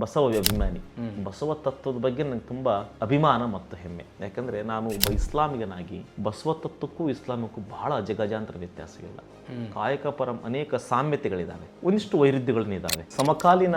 ಬಸವ ಅಭಿಮಾನಿ. ಬಸವ ತತ್ವದ ಬಗ್ಗೆ ನಂಗೆ ತುಂಬ ಅಭಿಮಾನ ಮತ್ತು ಹೆಮ್ಮೆ. ಯಾಕಂದರೆ ನಾನು ಒಬ್ಬ ಇಸ್ಲಾಮಿಗನಾಗಿ ಬಸವ ತತ್ವಕ್ಕೂ ಇಸ್ಲಾಮಕ್ಕೂ ಬಹಳ ಅಜಗಜಾಂತರ ವ್ಯತ್ಯಾಸಗಳಿಲ್ಲ. ಕಾಯಕ ಪರಂ ಅನೇಕ ಸಾಮ್ಯತೆಗಳಿದ್ದಾವೆ, ಒಂದಿಷ್ಟು ವೈರುಧ್ಯಗಳನ್ನಿದ್ದಾವೆ. ಸಮಕಾಲೀನ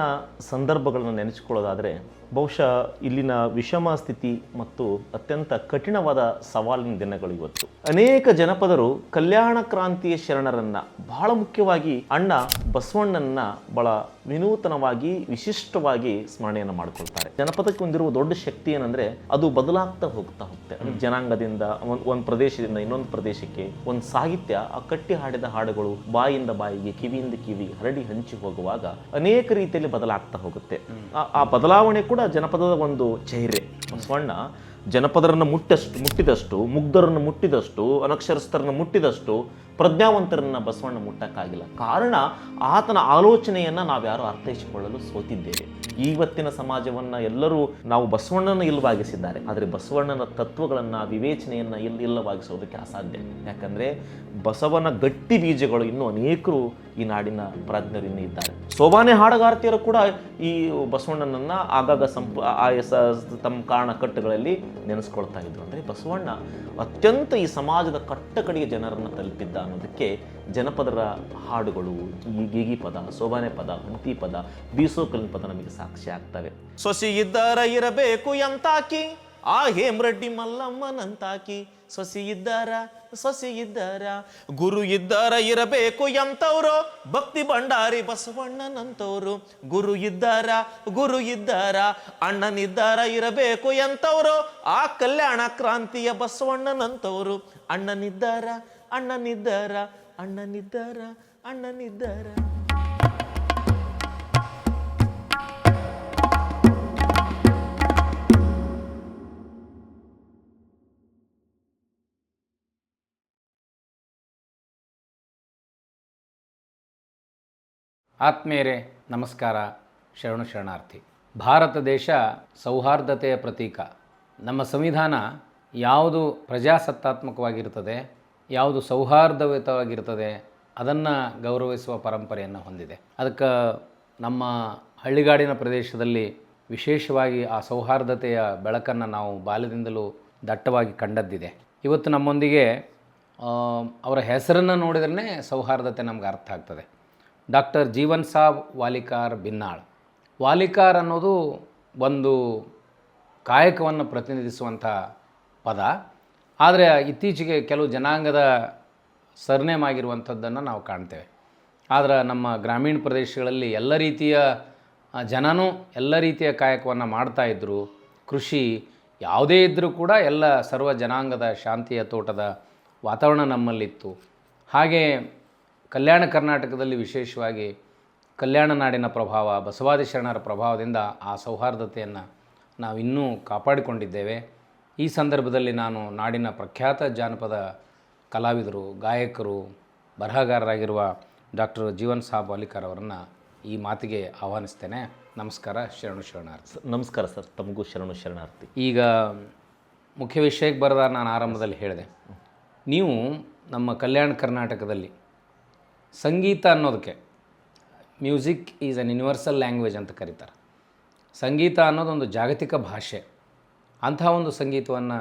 ಸಂದರ್ಭಗಳನ್ನು ನೆನೆಸಿಕೊಳ್ಳೋದಾದರೆ ಬಹುಶಃ ಇಲ್ಲಿನ ವಿಷಮ ಸ್ಥಿತಿ ಮತ್ತು ಅತ್ಯಂತ ಕಠಿಣವಾದ ಸವಾಲಿನ ದಿನಗಳು ಇವತ್ತು. ಅನೇಕ ಜನಪದರು ಕಲ್ಯಾಣ ಕ್ರಾಂತಿಯ ಶರಣರನ್ನ, ಬಹಳ ಮುಖ್ಯವಾಗಿ ಅಣ್ಣ ಬಸವಣ್ಣನ ಬಹಳ ವಿನೂತನವಾಗಿ ವಿಶಿಷ್ಟವಾಗಿ ಸ್ಮರಣೆಯನ್ನು ಮಾಡಿಕೊಳ್ತಾರೆ. ಜನಪದಕ್ಕೆ ಹೊಂದಿರುವ ದೊಡ್ಡ ಶಕ್ತಿ ಏನಂದ್ರೆ ಅದು ಬದಲಾಗ್ತಾ ಹೋಗುತ್ತೆ. ಜನಾಂಗದಿಂದ ಒಂದು ಪ್ರದೇಶದಿಂದ ಇನ್ನೊಂದು ಪ್ರದೇಶಕ್ಕೆ ಒಂದು ಸಾಹಿತ್ಯ, ಆ ಕಟ್ಟಿ ಹಾಡಿದ ಹಾಡುಗಳು ಬಾಯಿಂದ ಬಾಯಿಗೆ, ಕಿವಿಯಿಂದ ಕಿವಿ ಹರಡಿ ಹಂಚಿ ಹೋಗುವಾಗ ಅನೇಕ ರೀತಿಯಲ್ಲಿ ಬದಲಾಗ್ತಾ ಹೋಗುತ್ತೆ. ಆ ಬದಲಾವಣೆ ಕೂಡ ಜನಪದದ ಒಂದು ಚೈರ್ಯ. ಬಸವಣ್ಣ ಜನಪದರನ್ನು ಮುಟ್ಟಿದಷ್ಟು, ಮುಗ್ಧರನ್ನು ಮುಟ್ಟಿದಷ್ಟು, ಅನಕ್ಷರಸ್ಥರನ್ನು ಮುಟ್ಟಿದಷ್ಟು ಪ್ರಜ್ಞಾವಂತರನ್ನ ಬಸವಣ್ಣ ಮುಟ್ಟಕ್ಕಾಗಿಲ್ಲ. ಕಾರಣ ಆತನ ಆಲೋಚನೆಯನ್ನ ನಾವ್ಯಾರು ಅರ್ಥೈಸಿಕೊಳ್ಳಲು ಸೋತಿದ್ದೇವೆ. ಇವತ್ತಿನ ಸಮಾಜವನ್ನ ಎಲ್ಲರೂ ನಾವು ಬಸವಣ್ಣನ ಇಲ್ಲವಾಗಿಸಿದ್ದಾರೆ, ಆದರೆ ಬಸವಣ್ಣನ ತತ್ವಗಳನ್ನ, ವಿವೇಚನೆಯನ್ನ ಇಲ್ಲವಾಗಿಸೋದಕ್ಕೆ ಅಸಾಧ್ಯ. ಯಾಕಂದ್ರೆ ಬಸವನ ಗಟ್ಟಿ ಬೀಜಗಳು ಇನ್ನೂ ಅನೇಕರು ಈ ನಾಡಿನ ಪ್ರಾಜ್ಞರು ಇನ್ನೂ ಇದ್ದಾರೆ. ಸೋಬಾನೆ ಹಾಡುಗಾರ್ತಿಯರು ಕೂಡ ಈ ಬಸವಣ್ಣನನ್ನ ಆಗಾಗ ತಮ್ಮ ಕಾರಣ ಕಟ್ಟುಗಳಲ್ಲಿ ನೆನೆಸ್ಕೊಳ್ತಾ ಇದ್ರು. ಅಂದರೆ ಬಸವಣ್ಣ ಅತ್ಯಂತ ಈ ಸಮಾಜದ ಕಟ್ಟಕಡೆಯ ಜನರನ್ನು ತಲುಪಿದ್ದ ಅನ್ನೋದಕ್ಕೆ ಜನಪದರ ಹಾಡುಗಳು, ಈ ಗೀಗಿ ಪದ, ಸೋಬಾನೆ ಪದ, ಹಂತಿ ಪದ, ಬೀಸೋಕಲಿನ ಪದ ನಮಗೆ ಸಾಕ್ಷಿ ಆಗ್ತವೆ. ಸೊಸಿ ಇದ್ದಾರ ಇರಬೇಕು ಎಂತಾಕಿ, ಆ ಹೇಮ್ರೆಡ್ಡಿ ಮಲ್ಲಮ್ಮನಂತಾಕಿ. ಸೊಸಿ ಇದ್ದಾರ ಗುರು ಇದ್ದಾರ ಇರಬೇಕು ಎಂತವ್ರು, ಭಕ್ತಿ ಭಂಡಾರಿ ಬಸವಣ್ಣನಂತವ್ರು. ಗುರು ಇದ್ದಾರ ಅಣ್ಣನಿದ್ದಾರ ಇರಬೇಕು ಎಂತವ್ರು, ಆ ಕಲ್ಯಾಣ ಕ್ರಾಂತಿಯ ಬಸವಣ್ಣನಂತವ್ರು. ಅಣ್ಣನಿದ್ದಾರ ಆತ್ಮೀಯರೇ ನಮಸ್ಕಾರ, ಶರಣಾರ್ಥಿ. ಭಾರತ ದೇಶ ಸೌಹಾರ್ದತೆಯ ಪ್ರತೀಕ. ನಮ್ಮ ಸಂವಿಧಾನ ಯಾವುದು ಪ್ರಜಾಸತ್ತಾತ್ಮಕವಾಗಿರ್ತದೆ, ಯಾವುದು ಸೌಹಾರ್ದಯುತವಾಗಿರ್ತದೆ ಅದನ್ನು ಗೌರವಿಸುವ ಪರಂಪರೆಯನ್ನು ಹೊಂದಿದೆ. ಅದಕ್ಕೆ ನಮ್ಮ ಹಳ್ಳಿಗಾಡಿನ ಪ್ರದೇಶದಲ್ಲಿ ವಿಶೇಷವಾಗಿ ಆ ಸೌಹಾರ್ದತೆಯ ಬೆಳಕನ್ನು ನಾವು ಬಾಲ್ಯದಿಂದಲೂ ದಟ್ಟವಾಗಿ ಕಂಡದ್ದಿದೆ. ಇವತ್ತು ನಮ್ಮೊಂದಿಗೆ ಅವರ ಹೆಸರನ್ನು ನೋಡಿದ್ರೇ ಸೌಹಾರ್ದತೆ ನಮ್ಗೆ ಅರ್ಥ ಆಗ್ತದೆ. ಡಾಕ್ಟರ್ ಜೀವನ್ ಸಾಬ್ ವಾಲಿಕಾರ್ ಬಿನ್ನಾಳ್. ವಾಲಿಕಾರ್ ಅನ್ನೋದು ಒಂದು ಕಾಯಕವನ್ನು ಪ್ರತಿನಿಧಿಸುವಂಥ ಪದ. ಆದರೆ ಇತ್ತೀಚೆಗೆ ಕೆಲವು ಜನಾಂಗದ ಸರ್ನೇಮ್ ಆಗಿರುವಂಥದ್ದನ್ನು ನಾವು ಕಾಣ್ತೇವೆ. ಆದರೆ ನಮ್ಮ ಗ್ರಾಮೀಣ ಪ್ರದೇಶಗಳಲ್ಲಿ ಎಲ್ಲ ರೀತಿಯ ಜನನೂ ಎಲ್ಲ ರೀತಿಯ ಕಾಯಕವನ್ನು ಮಾಡ್ತಾಯಿದ್ರು. ಕೃಷಿ ಯಾವುದೇ ಇದ್ದರೂ ಕೂಡ ಎಲ್ಲ ಸರ್ವ ಜನಾಂಗದ ಶಾಂತಿಯ ತೋಟದ ವಾತಾವರಣ ನಮ್ಮಲ್ಲಿತ್ತು. ಹಾಗೆ ಕಲ್ಯಾಣ ಕರ್ನಾಟಕದಲ್ಲಿ ವಿಶೇಷವಾಗಿ ಕಲ್ಯಾಣ ನಾಡಿನ ಪ್ರಭಾವ, ಬಸವಾದಿ ಶರಣರ ಪ್ರಭಾವದಿಂದ ಆ ಸೌಹಾರ್ದತೆಯನ್ನು ನಾವಿನ್ನೂ ಕಾಪಾಡಿಕೊಂಡಿದ್ದೇವೆ. ಈ ಸಂದರ್ಭದಲ್ಲಿ ನಾನು ನಾಡಿನ ಪ್ರಖ್ಯಾತ ಜಾನಪದ ಕಲಾವಿದರು, ಗಾಯಕರು, ಬರಹಗಾರರಾಗಿರುವ ಡಾಕ್ಟರ್ ಜೀವನ್ ಸಾಬ್ ವಾಲಿಕಾರ್ ಅವರನ್ನು ಈ ಮಾತಿಗೆ ಆಹ್ವಾನಿಸ್ತೇನೆ. ನಮಸ್ಕಾರ, ಶರಣಾರ್ಥಿ. ನಮಸ್ಕಾರ ಸರ್, ತಮಗೂ ಶರಣಾರ್ಥಿ. ಈಗ ಮುಖ್ಯ ವಿಷಯಕ್ಕೆ ಬರೆದ ನಾನು ಆರಂಭದಲ್ಲಿ ಹೇಳಿದೆ, ನೀವು ನಮ್ಮ ಕಲ್ಯಾಣ ಕರ್ನಾಟಕದಲ್ಲಿ ಸಂಗೀತ ಅನ್ನೋದಕ್ಕೆ music is an universal language ಅಂತ ಕರೀತಾರೆ. ಸಂಗೀತ ಅನ್ನೋದೊಂದು ಜಾಗತಿಕ ಭಾಷೆ. ಅಂಥ ಒಂದು ಸಂಗೀತವನ್ನು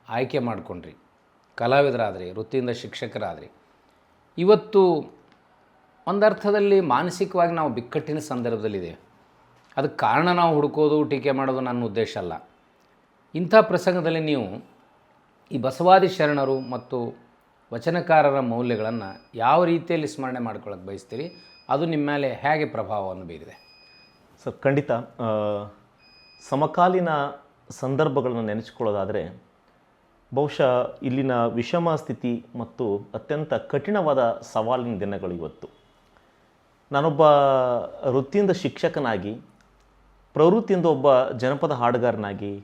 ಆಯ್ಕೆ ಮಾಡಿಕೊಂಡ್ರಿ, ಕಲಾವಿದರಾದ್ರಿ, ವೃತ್ತಿಯಿಂದ ಶಿಕ್ಷಕರಾದ್ರಿ. ಇವತ್ತು ಒಂದರ್ಥದಲ್ಲಿ ಮಾನಸಿಕವಾಗಿ ನಾವು ಬಿಕ್ಕಟ್ಟಿನ ಸಂದರ್ಭದಲ್ಲಿದ್ದೇವೆ. ಅದಕ್ಕೆ ಕಾರಣ ನಾವು ಹುಡುಕೋದು, ಟೀಕೆ ಮಾಡೋದು ನನ್ನ ಉದ್ದೇಶ ಅಲ್ಲ. ಇಂಥ ಪ್ರಸಂಗದಲ್ಲಿ ನೀವು ಈ ಬಸವಾದಿ ಶರಣರು ಮತ್ತು ವಚನಕಾರರ ಮೌಲ್ಯಗಳನ್ನು ಯಾವ ರೀತಿಯಲ್ಲಿ ಸ್ಮರಣೆ ಮಾಡ್ಕೊಳ್ಳೋಕೆ ಬಯಸ್ತೀರಿ? ಅದು ನಿಮ್ಮ ಮೇಲೆ ಹೇಗೆ ಪ್ರಭಾವವನ್ನು ಬೀರಿದೆ? ಸರ್, ಖಂಡಿತ. ಸಮಕಾಲೀನ ಸಂದರ್ಭಗಳನ್ನು ನೆನೆಸಿಕೊಳ್ಳೋದಾದರೆ ಬಹುಶಃ ಇಲ್ಲಿನ ವಿಷಮ ಸ್ಥಿತಿ ಮತ್ತು ಅತ್ಯಂತ ಕಠಿಣವಾದ ಸವಾಲಿನ ದಿನಗಳು ಇವತ್ತು. ನಾನೊಬ್ಬ ವೃತ್ತಿಯಿಂದ ಶಿಕ್ಷಕನಾಗಿ, ಪ್ರವೃತ್ತಿಯಿಂದ ಒಬ್ಬ ಜನಪದ ಹಾಡುಗಾರನಾಗಿ,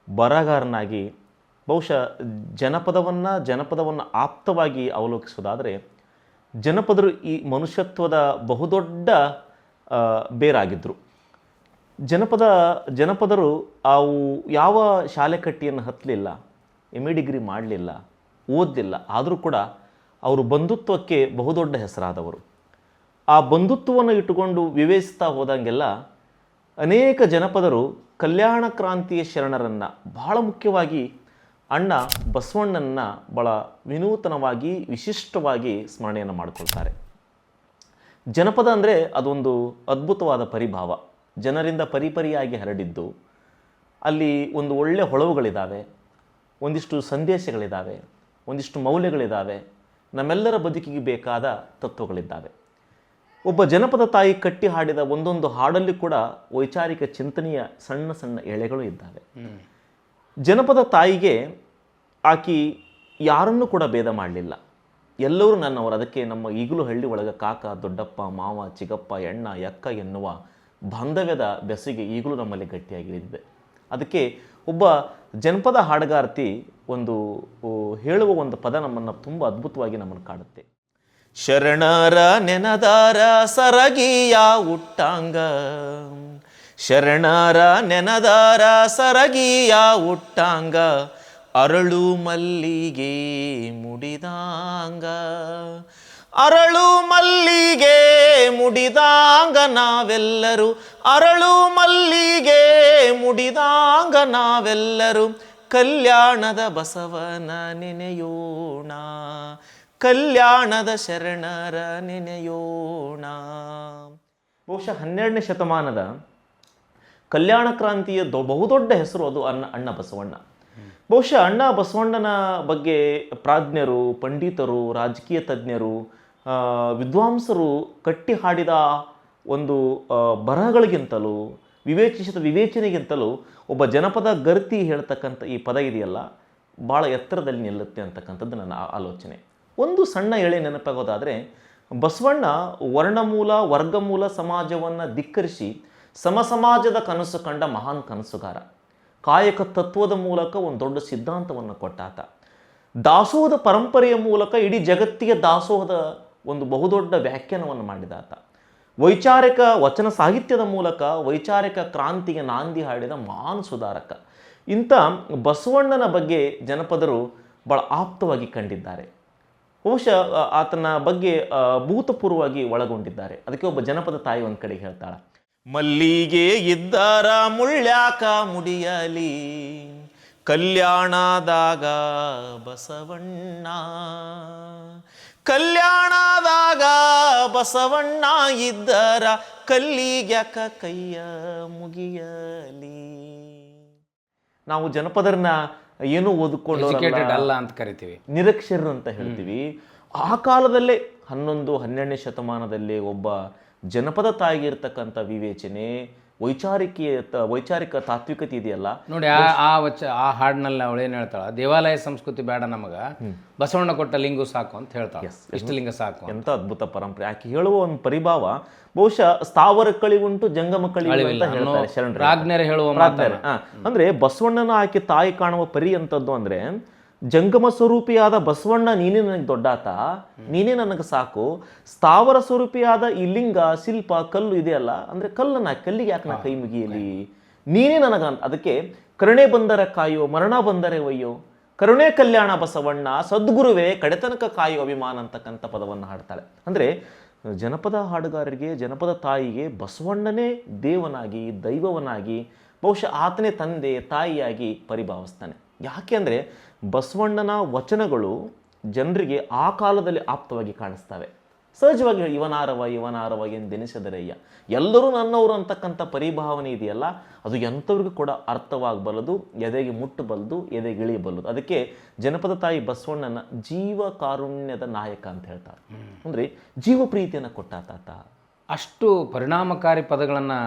ಬರಹಗಾರನಾಗಿ ಬಹುಶಃ ಜನಪದವನ್ನು ಆಪ್ತವಾಗಿ ಅವಲೋಕಿಸೋದಾದರೆ ಜನಪದರು ಈ ಮನುಷ್ಯತ್ವದ ಬಹುದೊಡ್ಡ ಬೇರಾಗಿದ್ದರು. ಜನಪದರು ಅವು ಯಾವ ಶಾಲೆ ಕಟ್ಟಿಯನ್ನು ಹತ್ತಲಿಲ್ಲ, MA ಡಿಗ್ರಿ ಮಾಡಲಿಲ್ಲ, ಓದಲಿಲ್ಲ. ಆದರೂ ಕೂಡ ಅವರು ಬಂಧುತ್ವಕ್ಕೆ ಬಹುದೊಡ್ಡ ಹೆಸರಾದವರು. ಆ ಬಂಧುತ್ವವನ್ನು ಇಟ್ಟುಕೊಂಡು ವಿವೇಚಿಸ್ತಾ ಹೋದಂಗೆಲ್ಲ ಅನೇಕ ಜನಪದರು ಕಲ್ಯಾಣ ಕ್ರಾಂತಿಯ ಶರಣರನ್ನು ಬಹಳ ಮುಖ್ಯವಾಗಿ ಅಣ್ಣ ಬಸವಣ್ಣನ ಬಹಳ ವಿನೂತನವಾಗಿ ವಿಶಿಷ್ಟವಾಗಿ ಸ್ಮರಣೆಯನ್ನು ಮಾಡಿಕೊಳ್ತಾರೆ. ಜನಪದ ಅಂದರೆ ಅದೊಂದು ಅದ್ಭುತವಾದ ಪರಿಭಾವ, ಜನರಿಂದ ಪರಿಪರಿಯಾಗಿ ಹರಡಿದ್ದು. ಅಲ್ಲಿ ಒಂದು ಒಳ್ಳೆಯ ಹೊಳವುಗಳಿದ್ದಾವೆ, ಒಂದಿಷ್ಟು ಸಂದೇಶಗಳಿದ್ದಾವೆ, ಒಂದಿಷ್ಟು ಮೌಲ್ಯಗಳಿದ್ದಾವೆ, ನಮ್ಮೆಲ್ಲರ ಬದುಕಿಗೆ ಬೇಕಾದ ತತ್ವಗಳಿದ್ದಾವೆ. ಒಬ್ಬ ಜನಪದ ತಾಯಿ ಕಟ್ಟಿ ಹಾಡಿದ ಒಂದೊಂದು ಹಾಡಲ್ಲಿ ಕೂಡ ವೈಚಾರಿಕ ಚಿಂತನೆಯ ಸಣ್ಣ ಸಣ್ಣ ಎಳೆಗಳು ಇದ್ದಾವೆ. ಜನಪದ ತಾಯಿಗೆ ಆಕಿ ಯಾರನ್ನೂ ಕೂಡ ಭೇದ ಮಾಡಲಿಲ್ಲ, ಎಲ್ಲರೂ ನನ್ನವರು. ಅದಕ್ಕೆ ನಮ್ಮ ಈಗಲೂ ಹಳ್ಳಿ ಒಳಗೆ ಕಾಕ, ದೊಡ್ಡಪ್ಪ, ಮಾವ, ಚಿಗಪ್ಪ, ಎಣ್ಣ, ಎಕ್ಕ ಎನ್ನುವ ಬಾಂಧವ್ಯದ ಬೆಸುಗೆ ಈಗಲೂ ನಮ್ಮಲ್ಲಿ ಗಟ್ಟಿಯಾಗಿಳಿದಿದೆ. ಅದಕ್ಕೆ ಒಬ್ಬ ಜನಪದ ಹಾಡುಗಾರ್ತಿ ಒಂದು ಹೇಳುವ ಒಂದು ಪದ ನಮ್ಮನ್ನು ತುಂಬ ಅದ್ಭುತವಾಗಿ ನಮ್ಮನ್ನು ಕಾಡುತ್ತೆ. ಶರಣರ ನೆನದಾರ ಸರಗಿಯ ಉಟ್ಟಾಂಗ, ಶರಣರ ನೆನದಾರ ಸರಗಿಯ ಉಟ್ಟಾಂಗ, ಅರಳು ಮಲ್ಲಿಗೆ ಮುಡಿದಾಂಗ, ಅರಳು ಮಲ್ಲಿಗೆ ಮುಡಿದಾಂಗ ನಾವೆಲ್ಲರೂ, ಅರಳು ಮಲ್ಲಿಗೆ ಮುಡಿದಾಂಗ ನಾವೆಲ್ಲರೂ, ಕಲ್ಯಾಣದ ಬಸವನ ನೆನೆಯೋಣ, ಕಲ್ಯಾಣದ ಶರಣರ ನೆನೆಯೋಣ. ಬಹುಶಃ 12ನೇ ಶತಮಾನದ ಕಲ್ಯಾಣ ಕ್ರಾಂತಿಯ ಬಹುದೊಡ್ಡ ಹೆಸರು ಅದು ಅಣ್ಣ ಬಸವಣ್ಣ. ಬಹುಶಃ ಅಣ್ಣ ಬಸವಣ್ಣನ ಬಗ್ಗೆ ಪ್ರಾಜ್ಞರು, ಪಂಡಿತರು, ರಾಜಕೀಯ ತಜ್ಞರು, ವಿದ್ವಾಂಸರು ಕಟ್ಟಿ ಹಾಡಿದ ಒಂದು ಬರಹಗಳಿಗಿಂತಲೂ ವಿವೇಚನೆಗಿಂತಲೂ ಒಬ್ಬ ಜನಪದ ಗರ್ತಿ ಹೇಳ್ತಕ್ಕಂಥ ಈ ಪದ ಇದೆಯಲ್ಲ, ಭಾಳ ಎತ್ತರದಲ್ಲಿ ನಿಲ್ಲುತ್ತೆ ಅಂತಕ್ಕಂಥದ್ದು ನನ್ನ ಆಲೋಚನೆ. ಒಂದು ಸಣ್ಣ ಎಳೆ ನೆನಪಾಗೋದಾದರೆ, ಬಸವಣ್ಣ ವರ್ಣಮೂಲ ವರ್ಗಮೂಲ ಸಮಾಜವನ್ನು ಧಿಕ್ಕರಿಸಿ ಸಮಾಜದ ಕನಸು ಕಂಡ ಮಹಾನ್ ಕನಸುಗಾರ. ಕಾಯಕ ತತ್ವದ ಮೂಲಕ ಒಂದು ದೊಡ್ಡ ಸಿದ್ಧಾಂತವನ್ನು ಕೊಟ್ಟಾತ. ದಾಸೋಹದ ಪರಂಪರೆಯ ಮೂಲಕ ಇಡೀ ಜಗತ್ತಿಗೆ ದಾಸೋಹದ ಒಂದು ಬಹುದೊಡ್ಡ ವ್ಯಾಖ್ಯಾನವನ್ನು ಮಾಡಿದಾತ. ವೈಚಾರಿಕ ವಚನ ಸಾಹಿತ್ಯದ ಮೂಲಕ ವೈಚಾರಿಕ ಕ್ರಾಂತಿಗೆ ನಾಂದಿ ಹಾಡಿದ ಮಹಾನ್ ಸುಧಾರಕ. ಇಂಥ ಬಸವಣ್ಣನ ಬಗ್ಗೆ ಜನಪದರು ಭಾಳ ಆಪ್ತವಾಗಿ ಕಂಡಿದ್ದಾರೆ. ಬಹುಶಃ ಆತನ ಬಗ್ಗೆ ಭೂತಪೂರ್ವವಾಗಿ ಒಳಗೊಂಡಿದ್ದಾರೆ. ಅದಕ್ಕೆ ಒಬ್ಬ ಜನಪದ ತಾಯಿ ಒಂದು ಕಡೆ ಹೇಳ್ತಾಳೆ, ಮಲ್ಲಿಗೆ ಇದ್ದಾರ ಮುಳ್ಳ್ಯಾಕ ಮುಡಿಯಲಿ, ಕಲ್ಯಾಣದಾಗ ಬಸವಣ್ಣ, ಕಲ್ಯಾಣದಾಗ ಬಸವಣ್ಣ ಇದ್ದರ ಕಲ್ಲಿಗ್ಯಾಕ ಕೈಯ ಮುಗಿಯಲಿ. ನಾವು ಜನಪದರನ್ನ ಏನೂ ಓದಿಕೊಂಡು ಅಲ್ಲ ಅಂತ ಕರಿತೀವಿ, ನಿರಕ್ಷರರು ಅಂತ ಹೇಳ್ತೀವಿ. ಆ ಕಾಲದಲ್ಲೇ 11-12ನೇ ಶತಮಾನದಲ್ಲಿ ಒಬ್ಬ ಜನಪದ ತಾಯಿಗೆ ಇರ್ತಕ್ಕಂಥ ವಿವೇಚನೆ, ವೈಚಾರಿಕ ತಾತ್ವಿಕತೆ ಇದೆಯಲ್ಲ ನೋಡಿ. ಆ ಹಾಡಿನಲ್ಲಿ ಅವಳು ಏನು ಹೇಳ್ತಾಳ, ದೇವಾಲಯ ಸಂಸ್ಕೃತಿ ಬೇಡ ನಮಗ, ಬಸವಣ್ಣ ಕೊಟ್ಟ ಲಿಂಗು ಸಾಕು ಅಂತ ಹೇಳ್ತಾಳೆ. ಇಷ್ಟಲಿಂಗ ಸಾಕು. ಎಂತ ಅದ್ಭುತ ಪರಂಪರೆ. ಆಕೆ ಹೇಳುವ ಒಂದು ಪರಿಭಾವ ಬಹುಶಃ ಸ್ಥಾವರ ಕಳಿವುಂಟು ಜಂಗಮ ಕಳಿವು ಅಂತ ಹೇಳ್ತಾರೆ ಶರಣರು. ಪ್ರಾಜ್ಞರು ಹೇಳುವ ಅಂದ್ರೆ ಬಸವಣ್ಣನ ಆಕೆ ತಾಯಿ ಕಾಣುವ ಪರಿ ಅಂತದ್ದು ಅಂದ್ರೆ, ಜಂಗಮ ಸ್ವರೂಪಿಯಾದ ಬಸವಣ್ಣ ನೀನೇ ನನಗೆ ದೊಡ್ಡಾತ, ನೀನೇ ನನಗೆ ಸಾಕು. ಸ್ಥಾವರ ಸ್ವರೂಪಿಯಾದ ಈ ಲಿಂಗ, ಶಿಲ್ಪ, ಕಲ್ಲು ಇದೆಯಲ್ಲ, ಅಂದ್ರೆ ಕಲ್ಲಿಗೆ ಯಾಕೆ ನಾ ಕೈ ಮುಗಿಯಲಿ, ನೀನೇ ನನಗಂತ. ಅದಕ್ಕೆ ಕರುಣೆ ಬಂದರೆ ಕಾಯೋ, ಮರಣ ಬಂದರೆ ಒಯ್ಯೋ, ಕರುಣೆ ಕಲ್ಯಾಣ ಬಸವಣ್ಣ, ಸದ್ಗುರುವೇ ಕಡೆತನಕ ಕಾಯೋ ಅಭಿಮಾನ ಅಂತಕ್ಕಂಥ ಪದವನ್ನು ಹಾಡ್ತಾಳೆ. ಅಂದ್ರೆ ಜನಪದ ಹಾಡುಗಾರರಿಗೆ, ಜನಪದ ತಾಯಿಗೆ ಬಸವಣ್ಣನೇ ದೇವನಾಗಿ, ದೈವವನಾಗಿ, ಬಹುಶಃ ಆತನೇ ತಂದೆ ತಾಯಿಯಾಗಿ ಪರಿಭಾವಿಸ್ತಾನೆ. ಯಾಕೆ ಅಂದರೆ ಬಸವಣ್ಣನ ವಚನಗಳು ಜನರಿಗೆ ಆ ಕಾಲದಲ್ಲಿ ಆಪ್ತವಾಗಿ ಕಾಣಿಸ್ತವೆ. ಸಹಜವಾಗಿ ಇವನಾರವ ಎಂದೆನಿಸದರಯ್ಯ, ಎಲ್ಲರೂ ನನ್ನವರು ಅಂತಕ್ಕಂಥ ಪರಿಭಾವನೆ ಇದೆಯಲ್ಲ, ಅದು ಎಂಥವ್ರಿಗೂ ಕೂಡ ಅರ್ಥವಾಗಬಲ್ಲದು, ಎದೆಗೆ ಮುಟ್ಟಬಲ್ಲದು, ಎದೆಗೆ ಇಳಿಯಬಲ್ಲದು. ಅದಕ್ಕೆ ಜನಪದ ತಾಯಿ ಬಸವಣ್ಣನ ಜೀವ ಕಾರುಣ್ಯದ ನಾಯಕ ಅಂತ ಹೇಳ್ತಾರೆ. ಅಂದರೆ ಜೀವ ಪ್ರೀತಿಯನ್ನು ಕೊಟ್ಟಾತ. ಅಷ್ಟು ಪರಿಣಾಮಕಾರಿ ಪದಗಳನ್ನು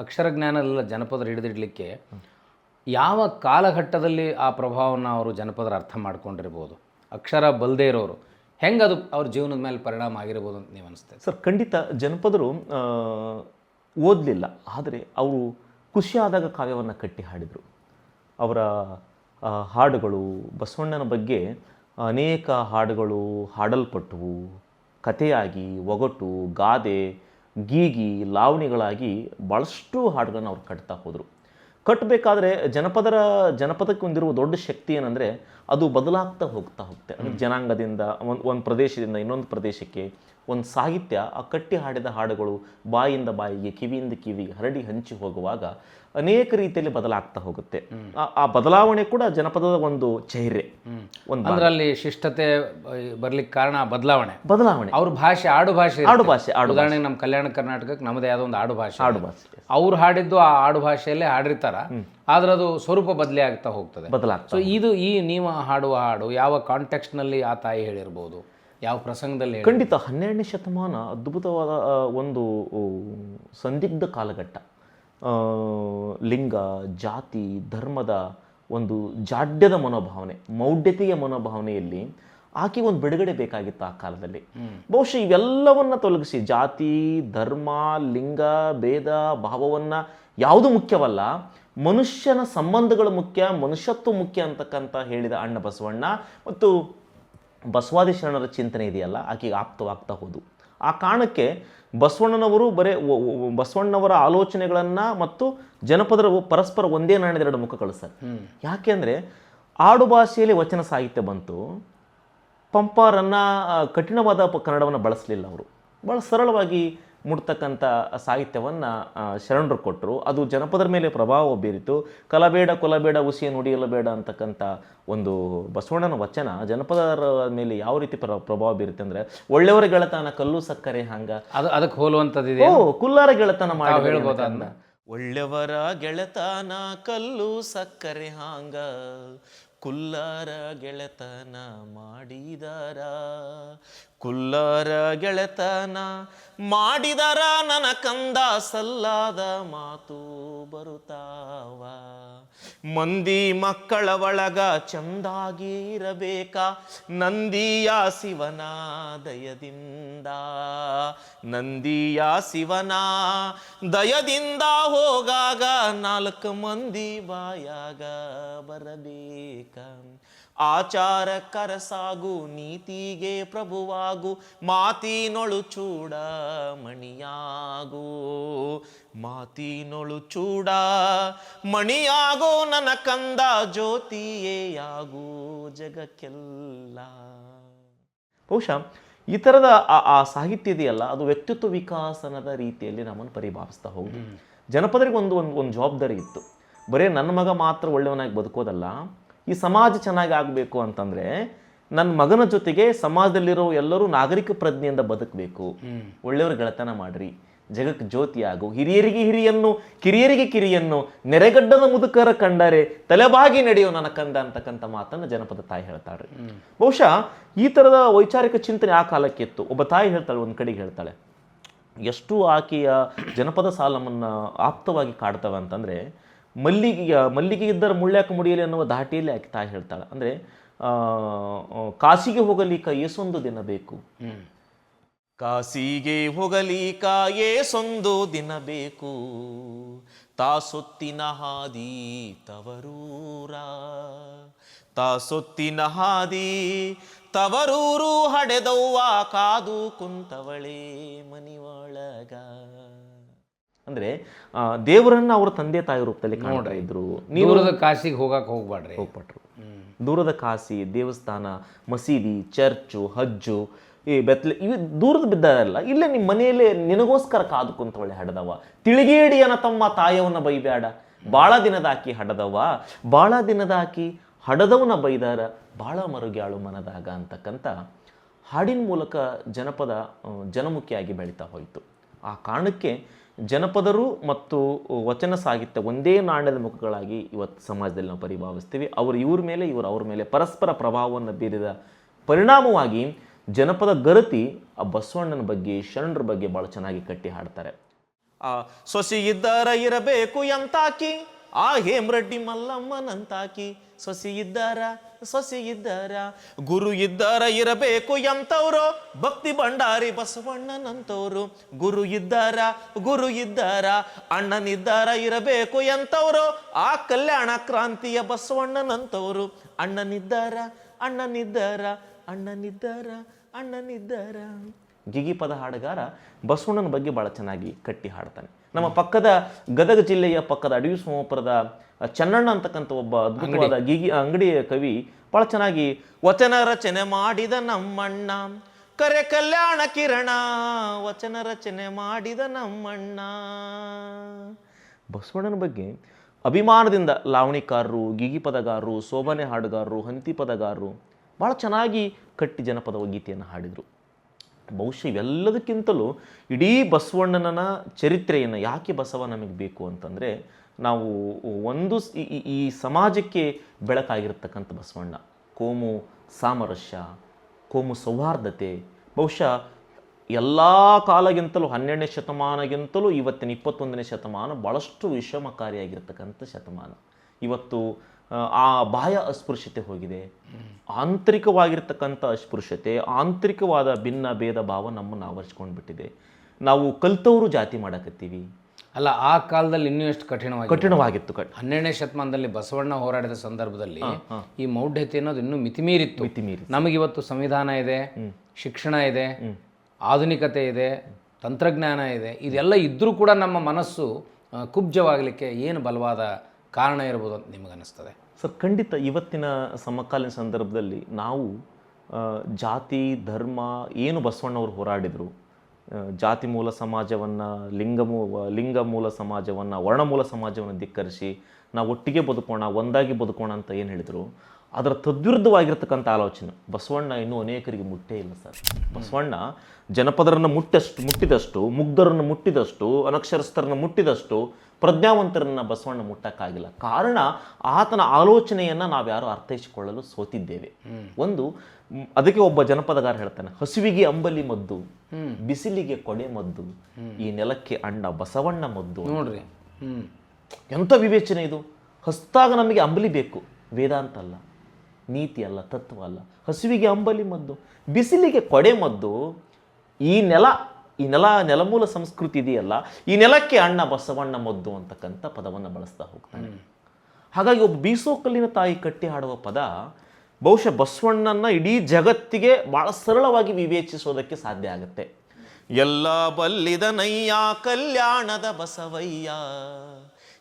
ಅಕ್ಷರ ಜ್ಞಾನದಲ್ಲ ಜನಪದರು ಹಿಡಿದಿಡಲಿಕ್ಕೆ ಯಾವ ಕಾಲಘಟ್ಟದಲ್ಲಿ ಆ ಪ್ರಭಾವವನ್ನು ಅವರು ಜನಪದರು ಅರ್ಥ ಮಾಡ್ಕೊಂಡಿರ್ಬೋದು, ಅಕ್ಷರ ಬಲ್ಲದೇ ಇರೋರು ಹೆಂಗೆ ಅದು ಅವ್ರ ಜೀವನದ ಮೇಲೆ ಪರಿಣಾಮ ಆಗಿರ್ಬೋದು ಅಂತ ನೀವು ಅನಿಸ್ತದೆ? ಸರ್, ಖಂಡಿತ ಜನಪದರು ಓದಲಿಲ್ಲ, ಆದರೆ ಅವರು ಖುಷಿಯಾದಾಗ ಕಾವ್ಯವನ್ನು ಕಟ್ಟಿ ಹಾಡಿದರು. ಅವರ ಹಾಡುಗಳು, ಬಸವಣ್ಣನ ಬಗ್ಗೆ ಅನೇಕ ಹಾಡುಗಳು ಹಾಡಲ್ಪಟ್ಟವು. ಕಥೆಯಾಗಿ, ಒಗಟು, ಗಾದೆ, ಗೀಗಿ, ಲಾವಣಿಗಳಾಗಿ ಭಾಳಷ್ಟು ಹಾಡುಗಳನ್ನು ಅವ್ರು ಕಟ್ತಾ ಹೋದರು. ಕಟ್ಟಬೇಕಾದ್ರೆ ಜನಪದಕ್ಕೆ ಹೊಂದಿರುವ ದೊಡ್ಡ ಶಕ್ತಿ ಏನಂದರೆ, ಅದು ಬದಲಾಗ್ತಾ ಹೋಗ್ತಾ ಹೋಗುತ್ತೆ. ಅಂದರೆ ಜನಾಂಗದಿಂದ ಒಂದು ಪ್ರದೇಶದಿಂದ ಇನ್ನೊಂದು ಪ್ರದೇಶಕ್ಕೆ, ಒಂದು ಸಾಹಿತ್ಯ, ಆ ಕಟ್ಟಿ ಹಾಡಿದ ಹಾಡುಗಳು ಬಾಯಿಂದ ಬಾಯಿಗೆ, ಕಿವಿಯಿಂದ ಕಿವಿಗೆ ಹರಡಿ ಹಂಚಿ ಹೋಗುವಾಗ ಅನೇಕ ರೀತಿಯಲ್ಲಿ ಬದಲಾಗ್ತಾ ಹೋಗುತ್ತೆ. ಆ ಬದಲಾವಣೆ ಕೂಡ ಜನಪದದ ಒಂದು ಚೈರ್ಯ. ಒಂದು ಅಂದ್ರೆ ಅಲ್ಲಿ ಶಿಷ್ಟತೆ ಬರ್ಲಿಕ್ಕೆ ಕಾರಣ ಬದಲಾವಣೆ ಅವ್ರ ಭಾಷೆ, ಆಡು ಭಾಷೆ. ಉದಾಹರಣೆಗೆ ನಮ್ಮ ಕಲ್ಯಾಣ ಕರ್ನಾಟಕಕ್ಕೆ ನಮ್ಮದೇ ಆದ ಒಂದು ಆಡು ಭಾಷೆ. ಅವ್ರು ಹಾಡಿದ್ದು ಆ ಆಡು ಭಾಷೆಯಲ್ಲೇ ಹಾಡಿರ್ತಾರ, ಆದ್ರೆ ಅದು ಸ್ವರೂಪ ಬದಲಿ ಆಗ್ತಾ ಹೋಗ್ತದೆ. ಸೊ ಇದು ನೀವು ಹಾಡುವ ಹಾಡು ಯಾವ ಕಾಂಟೆಕ್ಸ್ಟ್ನಲ್ಲಿ ಆ ತಾಯಿ ಹೇಳಿರ್ಬೋದು, ಯಾವ ಪ್ರಸಂಗದಲ್ಲಿ? ಖಂಡಿತ 12ನೇ ಶತಮಾನ ಅದ್ಭುತವಾದ ಒಂದು ಸಂದಿಗ್ಧ ಕಾಲಘಟ್ಟ. ಲಿಂಗ, ಜಾತಿ, ಧರ್ಮದ ಒಂದು ಜಾಡ್ಯದ ಮನೋಭಾವನೆ, ಮೌಢ್ಯತೆಯ ಮನೋಭಾವನೆಯಲ್ಲಿ ಆಕೆ ಒಂದು ಬಿಡುಗಡೆ ಬೇಕಾಗಿತ್ತು ಆ ಕಾಲದಲ್ಲಿ. ಬಹುಶಃ ಇವೆಲ್ಲವನ್ನ ತೊಲಗಿಸಿ ಜಾತಿ, ಧರ್ಮ, ಲಿಂಗ, ಭೇದ ಭಾವವನ್ನ ಯಾವುದು ಮುಖ್ಯವಲ್ಲ, ಮನುಷ್ಯನ ಸಂಬಂಧಗಳು ಮುಖ್ಯ, ಮನುಷ್ಯತ್ವ ಮುಖ್ಯ ಅಂತಕ್ಕಂಥ ಹೇಳಿದ ಅಣ್ಣ ಬಸವಣ್ಣ ಮತ್ತು ಬಸವಾದಿ ಶರಣರ ಚಿಂತನೆ ಇದೆಯಲ್ಲ, ಆಕೆಗೆ ಆಪ್ತವಾಗ್ತಾ ಹೋದು. ಆ ಕಾರಣಕ್ಕೆ ಬಸವಣ್ಣನವರು ಬಸವಣ್ಣವರ ಆಲೋಚನೆಗಳನ್ನು ಮತ್ತು ಜನಪದರ ಪರಸ್ಪರ ಒಂದೇ ನಾಣ್ಯದ ಎರಡು ಮುಖಗಳು ಸರ್. ಯಾಕೆಂದರೆ ಆಡು ಭಾಷೆಯಲ್ಲಿ ವಚನ ಸಾಹಿತ್ಯ ಬಂತು. ಪಂಪಾರನ್ನ ಕಠಿಣವಾದ ಕನ್ನಡವನ್ನು ಬಳಸಲಿಲ್ಲ ಅವರು. ಭಾಳ ಸರಳವಾಗಿ ಮುಡ್ತಕ್ಕಂಥ ಸಾಹಿತ್ಯವನ್ನು ಶರಣರು ಕೊಟ್ಟರು. ಅದು ಜನಪದರ ಮೇಲೆ ಪ್ರಭಾವ ಬೀರಿತು. ಕಲಬೇಡ ಕೊಲಬೇಡ ಉಸಿಯ ನುಡಿಯಲಬೇಡ ಅಂತಕ್ಕಂಥ ಒಂದು ಬಸವಣ್ಣನ ವಚನ ಜನಪದರ ಮೇಲೆ ಯಾವ ರೀತಿ ಪ್ರಭಾವ ಬೀರುತ್ತೆ ಅಂದರೆ, ಒಳ್ಳೆಯವರ ಗೆಳತನ ಕಲ್ಲು ಸಕ್ಕರೆ ಹಂಗ, ಅದಕ್ಕೆ ಹೋಲುವಂಥದ್ದು. ಕುಲ್ಲಾರ ಗೆಳತನ ಮಾಡಿ ಹೇಳ್ಬೋದ, ಒಳ್ಳೆಯವರ ಗೆಳತನ ಕಲ್ಲು ಸಕ್ಕರೆ ಹಾಂಗ, ಕುಲ್ಲಾರ ಗೆಳೆತನ ಮಾಡಿದರ, ಕುಲ್ಲಾರ ಗೆಳೆತನ ಮಾಡಿದರ ನನ್ನ ಕಂದ ಸಲ್ಲಾದ ಮಾತು ಬರುತ್ತಾವ, ಮಂದಿ ಮಕ್ಕಳ ಒಳಗ ಚಂದಾಗಿ ಇರಬೇಕ ನಂದಿಯ ಶಿವನ ದಯದಿಂದ, ನಂದಿಯ ಶಿವನ ದಯದಿಂದ ಹೋಗಾಗ 4 ಮಂದಿ ಬಾಯಾಗ ಬರಬೇಕ, ಆಚಾರ ಕರಸಾಗು ನೀತಿಗೆ ಪ್ರಭುವಾಗು, ಮಾತಿನೊಳು ಚೂಡ ಮಣಿಯಾಗು, ಮಾತಿನೊಳು ಚೂಡ ಮಣಿಯಾಗೋ ನನ್ನ ಕಂದ ಜ್ಯೋತಿಯೇಯಾಗು ಜಗಕ್ಕೆಲ್ಲ. ಬಹುಶಃ ಈ ಥರದ ಆ ಸಾಹಿತ್ಯ ಇದೆಯಲ್ಲ, ಅದು ವ್ಯಕ್ತಿತ್ವ ವಿಕಾಸನದ ರೀತಿಯಲ್ಲಿ ನಮ್ಮನ್ನು ಪರಿಭಾವಿಸ್ತಾ ಹೋಗುದು. ಜನಪದರಿಗೆ ಒಂದು ಜವಾಬ್ದಾರಿ ಇತ್ತು. ಬರೀ ನನ್ನ ಮಗ ಮಾತ್ರ ಒಳ್ಳೆಯವನಾಗಿ ಬದುಕೋದಲ್ಲ, ಈ ಸಮಾಜ ಚೆನ್ನಾಗಿ ಆಗಬೇಕು ಅಂತಂದರೆ ನನ್ನ ಮಗನ ಜೊತೆಗೆ ಸಮಾಜದಲ್ಲಿರೋ ಎಲ್ಲರೂ ನಾಗರಿಕ ಪ್ರಜ್ಞೆಯಿಂದ ಬದುಕಬೇಕು, ಒಳ್ಳೆಯವ್ರ ಗೆಳತನ ಮಾಡ್ರಿ, ಜಗಕ್ಕೆ ಜ್ಯೋತಿಯಾಗು, ಹಿರಿಯರಿಗೆ ಹಿರಿಯನ್ನು ಕಿರಿಯರಿಗೆ ಕಿರಿಯನ್ನು, ನೆರೆಗಡ್ಡದ ಮುದುಕರ ಕಂಡರೆ ತಲೆಬಾಗಿ ನಡೆಯೋ ನನ್ನ ಕಂದ ಅಂತಕ್ಕಂಥ ಮಾತನ್ನು ಜನಪದ ತಾಯಿ ಹೇಳ್ತಾಳೆ. ಬಹುಶಃ ಈ ಥರದ ವೈಚಾರಿಕ ಚಿಂತನೆ ಆ ಕಾಲಕ್ಕೆ ಇತ್ತು. ಒಬ್ಬ ತಾಯಿ ಹೇಳ್ತಾಳೆ, ಒಂದು ಕಡೆಗೆ ಹೇಳ್ತಾಳೆ, ಎಷ್ಟು ಆಕೆಯ ಜನಪದ ಸಾಲ ನಮ್ಮನ್ನು ಆಪ್ತವಾಗಿ ಕಾಡ್ತವೆ ಅಂತಂದರೆ, ಮಲ್ಲಿಗೆ ಇದ್ದರ ಮುಳ್ಳ್ಯಾಕ ಮುಡಿಯಲಿ ಅನ್ನುವ ಧಾಟಿಯಲ್ಲಿ ಆಕೆ ತಾಯಿ ಹೇಳ್ತಾಳೆ. ಅಂದರೆ ಕಾಸಿಗೆ ಹೋಗಲಿಕ್ಕ ಏಸೊಂದು ದಿನ ಬೇಕು, ಕಾಸಿಗೆ ಹೋಗಲಿಕ ಏಸೊಂದು ದಿನ ಬೇಕು, ತಾಸೊತ್ತಿನ ಹಾದಿ ತವರೂರ, ತಾಸೊತ್ತಿನ ಹಾದಿ ತವರೂರು ಹಡೆದವ್ವ ಕಾದು ಕುಂತವಳೆ ಮನಿಯೊಳಗ. ಅಂದ್ರೆ ದೇವರನ್ನ ಅವರ ತಂದೆ ತಾಯಿ ರೂಪದಲ್ಲಿ ಕಾಣ್ತಾ ಇದ್ರು. ದೂರದ ಕಾಶಿಗೆ ಹೋಗ್ಬಾಟ್ರು. ದೂರದ ಕಾಶಿ, ದೇವಸ್ಥಾನ, ಮಸೀದಿ, ಚರ್ಚು, ಹಜ್ಜು, ಈ ಬೆತ್ತಲೆ ಇವು ದೂರದ ಬಿದ್ದಾರಲ್ಲ, ಇಲ್ಲೇ ನಿಮ್ಮ ಮನೆಯಲ್ಲೇ ನಿನಗೋಸ್ಕರ ಕಾದು ಕುಂತವಳೆ ಹಡದವ, ತಿಳಿಗೇಡಿಯನ ತಮ್ಮ ತಾಯವನ್ನ ಬೈಬ್ಯಾಡ, ಬಾಳ ದಿನದಾಕಿ ಹಡದವ, ಬಾಳ ದಿನದಾಕಿ ಹಡದವನ ಬೈದಾರ, ಬಾಳ ಮರುಗ್ಯಾಳು ಮನದಾಗ ಅಂತಕ್ಕಂಥ ಹಾಡಿನ ಮೂಲಕ ಜನಪದ ಜನಮುಖಿಯಾಗಿ ಬೆಳೀತಾ ಹೋಯಿತು. ಆ ಕಾರಣಕ್ಕೆ ಜನಪದರು ಮತ್ತು ವಚನ ಸಾಹಿತ್ಯ ಒಂದೇ ನಾಣ್ಯದ ಮುಖಗಳಾಗಿ ಇವತ್ತು ಸಮಾಜದಲ್ಲಿ ನಾವು ಪರಿಭಾವಿಸ್ತೀವಿ. ಅವರು ಇವ್ರ ಮೇಲೆ, ಇವರು ಅವ್ರ ಮೇಲೆ ಪರಸ್ಪರ ಪ್ರಭಾವವನ್ನು ಬೀರಿದ ಪರಿಣಾಮವಾಗಿ ಜನಪದ ಗರತಿ ಆ ಬಸವಣ್ಣನ ಬಗ್ಗೆ, ಶರಣರ ಬಗ್ಗೆ ಭಾಳ ಚೆನ್ನಾಗಿ ಕಟ್ಟಿ ಹಾಡ್ತಾರೆ. ಆ ಸೊಸಿ ಇದ್ದಾರ ಇರಬೇಕು ಎಂತಾಕಿ, ಆ ಹೇಮ್ರೆಡ್ಡಿ ಮಲ್ಲಮ್ಮನಂತಾಕಿ, ಸೊಸಿ ಇದ್ದಾರ ಗುರು ಇದ್ದಾರ ಇರಬೇಕು ಎಂತವ್ರು, ಭಕ್ತಿ ಭಂಡಾರಿ ಬಸವಣ್ಣನಂತವ್ರು, ಗುರು ಇದ್ದಾರ ಅಣ್ಣನಿದ್ದಾರ ಇರಬೇಕು ಎಂತವ್ರು, ಆ ಕಲ್ಯಾಣ ಕ್ರಾಂತಿಯ ಬಸವಣ್ಣನಂತವ್ರು, ಅಣ್ಣನಿದ್ದಾರ ಗಿಗಿ ಪದ ಹಾಡುಗಾರ ಬಸವಣ್ಣನ ಬಗ್ಗೆ ಭಾಳ ಚೆನ್ನಾಗಿ ಕಟ್ಟಿ ಹಾಡ್ತಾನೆ. ನಮ್ಮ ಪಕ್ಕದ ಗದಗ ಜಿಲ್ಲೆಯ ಪಕ್ಕದ ಅಡವಿ ಸೋಮಪುರದ ಚೆನ್ನಣ್ಣ ಅಂತಕ್ಕಂಥ ಒಬ್ಬ ಅದ್ಭುತವಾದ ಅಂಗಡಿಯ ಕವಿ ಭಾಳ ಚೆನ್ನಾಗಿ, ವಚನ ರಚನೆ ಮಾಡಿದ ನಮ್ಮಣ್ಣ ಕರೆ ಕಲ್ಯಾಣ ಕಿರಣ ವಚನ ರಚನೆ ಮಾಡಿದ ನಮ್ಮಣ್ಣ. ಬಸವಣ್ಣನ ಬಗ್ಗೆ ಅಭಿಮಾನದಿಂದ ಲಾವಣಿಕಾರರು, ಗೀಗಿ ಪದಗಾರರು, ಸೋಬನೆ ಹಾಡುಗಾರರು, ಹಂತಿ ಪದಗಾರರು ಭಾಳ ಚೆನ್ನಾಗಿ ಕಟ್ಟಿ ಜನಪದ ಗೀತೆಯನ್ನು ಹಾಡಿದರು. ಬಹುಶಃ ಇವೆಲ್ಲದಕ್ಕಿಂತಲೂ ಇಡೀ ಬಸವಣ್ಣನ ಚರಿತ್ರೆಯನ್ನು ಯಾಕೆ ಬಸವ ನಮಗೆ ಬೇಕು ಅಂತಂದರೆ, ನಾವು ಒಂದು ಈ ಸಮಾಜಕ್ಕೆ ಬೆಳಕಾಗಿರ್ತಕ್ಕಂಥ ಬಸವಣ್ಣ, ಕೋಮು ಸಾಮರಸ್ಯ, ಕೋಮು ಸೌಹಾರ್ದತೆ, ಬಹುಶಃ ಎಲ್ಲ ಕಾಲಗಿಂತಲೂ 12ನೇ ಶತಮಾನಗಿಂತಲೂ ಇವತ್ತಿನ 21ನೇ ಶತಮಾನ ಭಾಳಷ್ಟು ವಿಷಮಕಾರಿಯಾಗಿರ್ತಕ್ಕಂಥ ಶತಮಾನ. ಇವತ್ತು ಆ ಬಾಹ್ಯ ಅಸ್ಪೃಶ್ಯತೆ ಹೋಗಿದೆ, ಆಂತರಿಕವಾಗಿರ್ತಕ್ಕಂಥ ಅಸ್ಪೃಶ್ಯತೆ, ಆಂತರಿಕವಾದ ಭಿನ್ನ ಭೇದ ಭಾವ ನಮ್ಮನ್ನು ಆವರಿಸ್ಕೊಂಡು ಬಿಟ್ಟಿದೆ. ನಾವು ಕಲ್ತವರು ಜಾತಿ ಮಾಡಕತ್ತೀವಿ. ಅಲ್ಲ, ಆ ಕಾಲದಲ್ಲಿ ಇನ್ನೂ ಎಷ್ಟು ಕಠಿಣವಾಗಿತ್ತು. 12ನೇ ಶತಮಾನದಲ್ಲಿ ಬಸವಣ್ಣ ಹೋರಾಡಿದ ಸಂದರ್ಭದಲ್ಲಿ ಈ ಮೌಢ್ಯತೆ ಅನ್ನೋದು ಇನ್ನೂ ಮಿತಿಮೀರಿತ್ತು. ನಮಗಿವತ್ತು ಸಂವಿಧಾನ ಇದೆ, ಶಿಕ್ಷಣ ಇದೆ, ಆಧುನಿಕತೆ ಇದೆ, ತಂತ್ರಜ್ಞಾನ ಇದೆ. ಇದೆಲ್ಲ ಇದ್ದರೂ ಕೂಡ ನಮ್ಮ ಮನಸ್ಸು ಕುಬ್ಜವಾಗಲಿಕ್ಕೆ ಏನು ಬಲವಾದ ಕಾರಣ ಇರ್ಬೋದು ಅಂತ ನಿಮಗನ್ನಿಸ್ತದೆ? ಸರ್, ಖಂಡಿತ ಇವತ್ತಿನ ಸಮಕಾಲೀನ ಸಂದರ್ಭದಲ್ಲಿ ನಾವು ಜಾತಿ ಧರ್ಮ ಏನು ಬಸವಣ್ಣವರು ಹೋರಾಡಿದರು, ಜಾತಿ ಮೂಲ ಸಮಾಜವನ್ನು, ಲಿಂಗ ಮೂಲ ಸಮಾಜವನ್ನು, ವರ್ಣಮೂಲ ಸಮಾಜವನ್ನು ಧಿಕ್ಕರಿಸಿ ನಾವು ಒಟ್ಟಿಗೆ ಬದುಕೋಣ, ಒಂದಾಗಿ ಬದುಕೋಣ ಅಂತ ಏನು ಹೇಳಿದರು, ಅದರ ತದ್ವಿರುದ್ಧವಾಗಿರ್ತಕ್ಕಂಥ ಆಲೋಚನೆ ಬಸವಣ್ಣ ಇನ್ನೂ ಅನೇಕರಿಗೆ ಮುಟ್ಟೇ ಇಲ್ಲ ಸರ್. ಬಸವಣ್ಣ ಜನಪದರನ್ನು ಮುಟ್ಟಿದಷ್ಟು, ಮುಗ್ಧರನ್ನು ಮುಟ್ಟಿದಷ್ಟು, ಅನಕ್ಷರಸ್ಥರನ್ನು ಮುಟ್ಟಿದಷ್ಟು ಪ್ರಜ್ಞಾವಂತರನ್ನು ಬಸವಣ್ಣ ಮುಟ್ಟಕ್ಕಾಗಿಲ್ಲ. ಕಾರಣ ಆತನ ಆಲೋಚನೆಯನ್ನು ನಾವ್ಯಾರು ಅರ್ಥೈಸಿಕೊಳ್ಳಲು ಸೋತಿದ್ದೇವೆ. ಅದಕ್ಕೆ ಒಬ್ಬ ಜನಪದಗಾರ ಹೇಳ್ತಾನೆ, ಹಸುವಿಗೆ ಅಂಬಲಿ ಮದ್ದು, ಬಿಸಿಲಿಗೆ ಕೊಡೆ ಮದ್ದು, ಈ ನೆಲಕ್ಕೆ ಅಣ್ಣ ಬಸವಣ್ಣ ಮದ್ದು. ನೋಡ್ರಿ, ಎಂಥ ವಿವೇಚನೆ ಇದು! ಹಸ್ತಾಗ ನಮಗೆ ಅಂಬಲಿ ಬೇಕು, ವೇದಾಂತ ಅಲ್ಲ, ನೀತಿ ಅಲ್ಲ, ತತ್ವ ಅಲ್ಲ. ಹಸುವಿಗೆ ಅಂಬಲಿ ಮದ್ದು, ಬಿಸಿಲಿಗೆ ಕೊಡೆ ಮದ್ದು. ಈ ನೆಲಮೂಲ ಸಂಸ್ಕೃತಿ ಇದೆಯಲ್ಲ, ಈ ನೆಲಕ್ಕೆ ಅಣ್ಣ ಬಸವಣ್ಣ ಮದ್ದು ಅಂತಕ್ಕಂಥ ಪದವನ್ನು ಬಳಸ್ತಾ ಹೋಗ್ತಾನೆ. ಹಾಗಾಗಿ ಒಬ್ಬ ಬೀಸೋ ಕಲ್ಲಿನ ತಾಯಿ ಕಟ್ಟಿ ಹಾಡುವ ಪದ ಬಹುಶಃ ಬಸವಣ್ಣನ ಇಡೀ ಜಗತ್ತಿಗೆ ಬಹಳ ಸರಳವಾಗಿ ವಿವೇಚಿಸೋದಕ್ಕೆ ಸಾಧ್ಯ ಆಗುತ್ತೆ. ಎಲ್ಲ ಬಲ್ಲಿದನಯ್ಯ ಕಲ್ಯಾಣದ ಬಸವಯ್ಯ,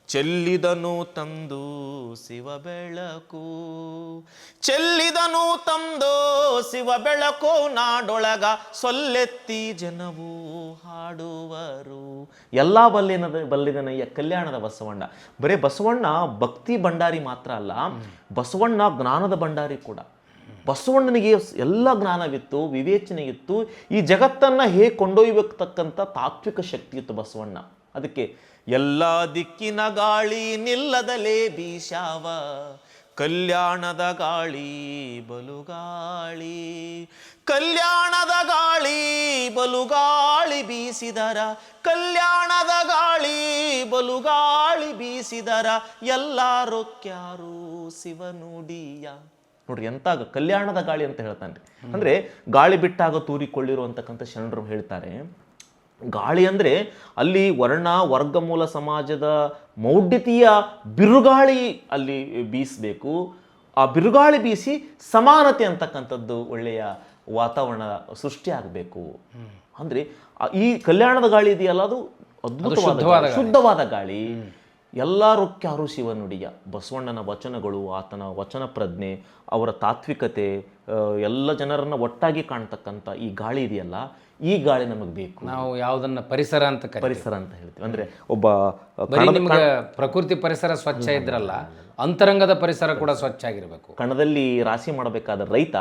ಚೆಲ್ಲಿದನು ತಂದು ಶಿವ ಬೆಳಕು, ಚೆಲ್ಲಿದನು ತಂದು ಶಿವ ಬೆಳಕು, ನಾಡೊಳಗ ಸೊಲ್ಲೆತ್ತಿ ಜನವು ಹಾಡುವರು. ಎಲ್ಲ ಬಲ್ಲಿದನಯ್ಯ ಕಲ್ಯಾಣದ ಬಸವಣ್ಣ. ಬರೇ ಬಸವಣ್ಣ ಭಕ್ತಿ ಭಂಡಾರಿ ಮಾತ್ರ ಅಲ್ಲ, ಬಸವಣ್ಣ ಜ್ಞಾನದ ಭಂಡಾರಿ ಕೂಡ. ಬಸವಣ್ಣನಿಗೆ ಎಲ್ಲ ಜ್ಞಾನವಿತ್ತು, ವಿವೇಚನೆ ಇತ್ತು, ಈ ಜಗತ್ತನ್ನು ಹೇಗೆ ಕೊಂಡೊಯ್ಯಬೇಕತಕ್ಕಂಥ ತಾತ್ವಿಕ ಶಕ್ತಿ ಇತ್ತು ಬಸವಣ್ಣ. ಅದಕ್ಕೆ ಎಲ್ಲ ದಿಕ್ಕಿನ ಗಾಳಿ ನಿಲ್ಲದಲೇ ಬೀಶಾವ, ಕಲ್ಯಾಣದ ಗಾಳಿ ಬಲುಗಾಳಿ, ಕಲ್ಯಾಣದ ಗಾಳಿ ಬಲುಗಾಳಿ ಬೀಸಿದರ, ಕಲ್ಯಾಣದ ಗಾಳಿ ಬಲುಗಾಳಿ ಬೀಸಿದರ, ಎಲ್ಲಾರೊಕ್ಯಾರು ಶಿವನುಡಿಯ. ನೋಡ್ರಿ, ಎಂತ ಕಲ್ಯಾಣದ ಗಾಳಿ ಅಂತ ಹೇಳ್ತಾನೆ. ಅಂದ್ರೆ ಗಾಳಿ ಬಿಟ್ಟಾಗ ತೂರಿಕೊಳ್ಳಿರು ಅಂತಕ್ಕಂಥ ಶರಣರು ಹೇಳ್ತಾರೆ. ಗಾಳಿ ಅಂದರೆ ಅಲ್ಲಿ ವರ್ಗಮೂಲ ಸಮಾಜದ ಮೌಢ್ಯತೆಯ ಬಿರುಗಾಳಿ ಅಲ್ಲಿ ಬೀಸಬೇಕು. ಆ ಬಿರುಗಾಳಿ ಬೀಸಿ ಸಮಾನತೆ ಅಂತಕ್ಕಂಥದ್ದು ಒಳ್ಳೆಯ ವಾತಾವರಣ ಸೃಷ್ಟಿ ಆಗಬೇಕು. ಅಂದರೆ ಈ ಕಲ್ಯಾಣದ ಗಾಳಿ ಇದೆಯಲ್ಲ, ಅದು ಅದ್ಭುತವಾದ ಶುದ್ಧವಾದ ಗಾಳಿ. ಎಲ್ಲಾರೊಕ್ಯಾರು ಶಿವನುಡಿಯ. ಬಸವಣ್ಣನ ವಚನಗಳು, ಆತನ ವಚನ ಪ್ರಜ್ಞೆ, ಅವರ ತಾತ್ವಿಕತೆ, ಎಲ್ಲ ಜನರನ್ನು ಒಟ್ಟಾಗಿ ಕಾಣ್ತಕ್ಕಂಥ ಈ ಗಾಳಿ ಇದೆಯಲ್ಲ, ಈ ಗಾಳಿ ನಮಗೆ ಬೇಕು. ನಾವು ಯಾವುದನ್ನ ಪರಿಸರ ಅಂತ ಹೇಳ್ತೀವಿ. ಅಂದ್ರೆ ಒಬ್ಬ ನಿಮ್ಗೆ ಪ್ರಕೃತಿ ಪರಿಸರ ಸ್ವಚ್ಛ ಇದ್ರಲ್ಲ, ಅಂತರಂಗದ ಪರಿಸರ ಕೂಡ ಸ್ವಚ್ಛ ಆಗಿರಬೇಕು. ಕಣದಲ್ಲಿ ರಾಶಿ ಮಾಡಬೇಕಾದ ರೈತ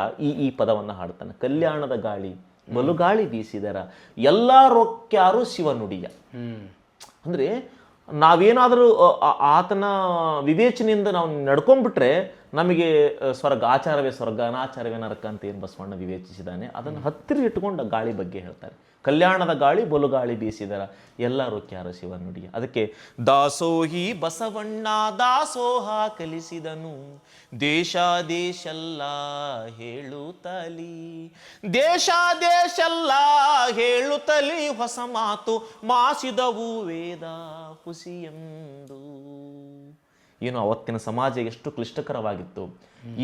ಈ ಪದವನ್ನು ಹಾಡ್ತಾನೆ. ಕಲ್ಯಾಣದ ಗಾಳಿ ಬಲುಗಾಳಿ ಬೀಸಿದರ, ಎಲ್ಲಾರೊಕ್ಯಾರು ಶಿವನುಡಿಯ. ಅಂದ್ರೆ ನಾವೇನಾದರೂ ಆತನ ವಿವೇಚನೆಯಿಂದ ನಾವು ನಡ್ಕೊಂಡ್ಬಿಟ್ರೆ ನಮಗೆ ಸ್ವರ್ಗ ಆಚಾರವೇ ಸ್ವರ್ಗ, ಅನಾಚಾರವೇ ನರಕ ಅಂತ ಏನು ಬಸವಣ್ಣ ವಿವೇಚಿಸಿದ್ದಾನೆ, ಅದನ್ನು ಹತ್ತಿರ ಇಟ್ಟುಕೊಂಡು ಗಾಳಿ ಬಗ್ಗೆ ಹೇಳ್ತಾರೆ. ಕಲ್ಯಾಣದ ಗಾಳಿ ಬಲುಗಾಳಿ ಬೀಸಿದರ, ಎಲ್ಲಾರೊಕ್ಯಾರು ಶಿವನುಡಿಯ. ಅದಕ್ಕೆ ದಾಸೋಹಿ ಬಸವಣ್ಣ ದಾಸೋಹ ಕಲಿಸಿದನು, ದೇಶ ದೇಶಲ್ಲ ಹೇಳುತ್ತಲಿ, ದೇಶ ದೇಶಲ್ಲ ಹೇಳುತ್ತಲಿ, ಹೊಸ ಮಾತು ಮಾಸಿದವು ವೇದ ಹುಸಿಯೆಂದು. ಏನು ಅವತ್ತಿನ ಸಮಾಜ ಎಷ್ಟು ಕ್ಲಿಷ್ಟಕರವಾಗಿತ್ತು.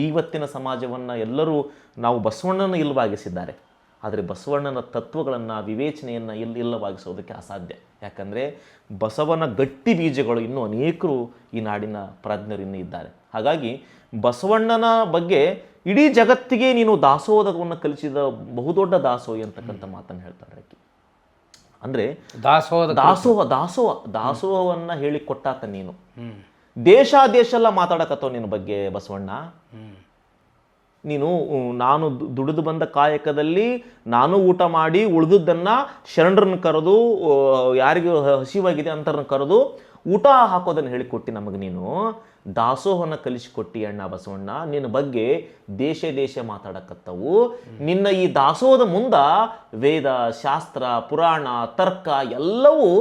ಇವತ್ತಿನ ಸಮಾಜವನ್ನು ಎಲ್ಲರೂ ನಾವು ಬಸವಣ್ಣನ ಇಲ್ಲವಾಗಿಸಿದ್ದಾರೆ. ಆದರೆ ಬಸವಣ್ಣನ ತತ್ವಗಳನ್ನು, ವಿವೇಚನೆಯನ್ನು ಇಲ್ಲವಾಗಿಸೋದಕ್ಕೆ ಅಸಾಧ್ಯ. ಯಾಕಂದರೆ ಬಸವನ ಗಟ್ಟಿ ಬೀಜಗಳು ಇನ್ನೂ ಅನೇಕರು ಈ ನಾಡಿನ ಪ್ರಾಜ್ಞರು ಇನ್ನೂ ಇದ್ದಾರೆ. ಹಾಗಾಗಿ ಬಸವಣ್ಣನ ಬಗ್ಗೆ ಇಡೀ ಜಗತ್ತಿಗೆ ನೀನು ದಾಸೋಹವನ್ನು ಕಲಿಸಿದ ಬಹುದೊಡ್ಡ ದಾಸೋಹಿ ಅಂತಕ್ಕಂಥ ಮಾತನ್ನು ಹೇಳ್ತಾರೆ ಆಕೆ. ಅಂದರೆ ದಾಸೋಹವನ್ನ ಹೇಳಿ ಕೊಟ್ಟಾತ ನೀನು. ದೇಶ ಎಲ್ಲ ಮಾತಾಡಕತ್ತವ ನಿನ್ನ ಬಗ್ಗೆ ಬಸವಣ್ಣ. ನೀನು ನಾನು ದುಡಿದು ಬಂದ ಕಾಯಕದಲ್ಲಿ ನಾನು ಊಟ ಮಾಡಿ ಉಳಿದದ್ದನ್ನು ಶರಣರನ್ನು ಕರೆದು, ಯಾರಿಗೂ ಹಸಿವಾಗಿದೆ ಅಂತರನ್ನ ಕರೆದು ಊಟ ಹಾಕೋದನ್ನು ಹೇಳಿಕೊಟ್ಟು ನಮಗೆ ನೀನು ದಾಸೋಹನ ಕಲಿಸಿಕೊಟ್ಟಿ ಅಣ್ಣ ಬಸವಣ್ಣ. ನಿನ್ನ ಬಗ್ಗೆ ದೇಶ ಮಾತಾಡಕತ್ತವು. ನಿನ್ನ ಈ ದಾಸೋಹದ ಮುಂದ ವೇದ, ಶಾಸ್ತ್ರ, ಪುರಾಣ, ತರ್ಕ ಎಲ್ಲವೂ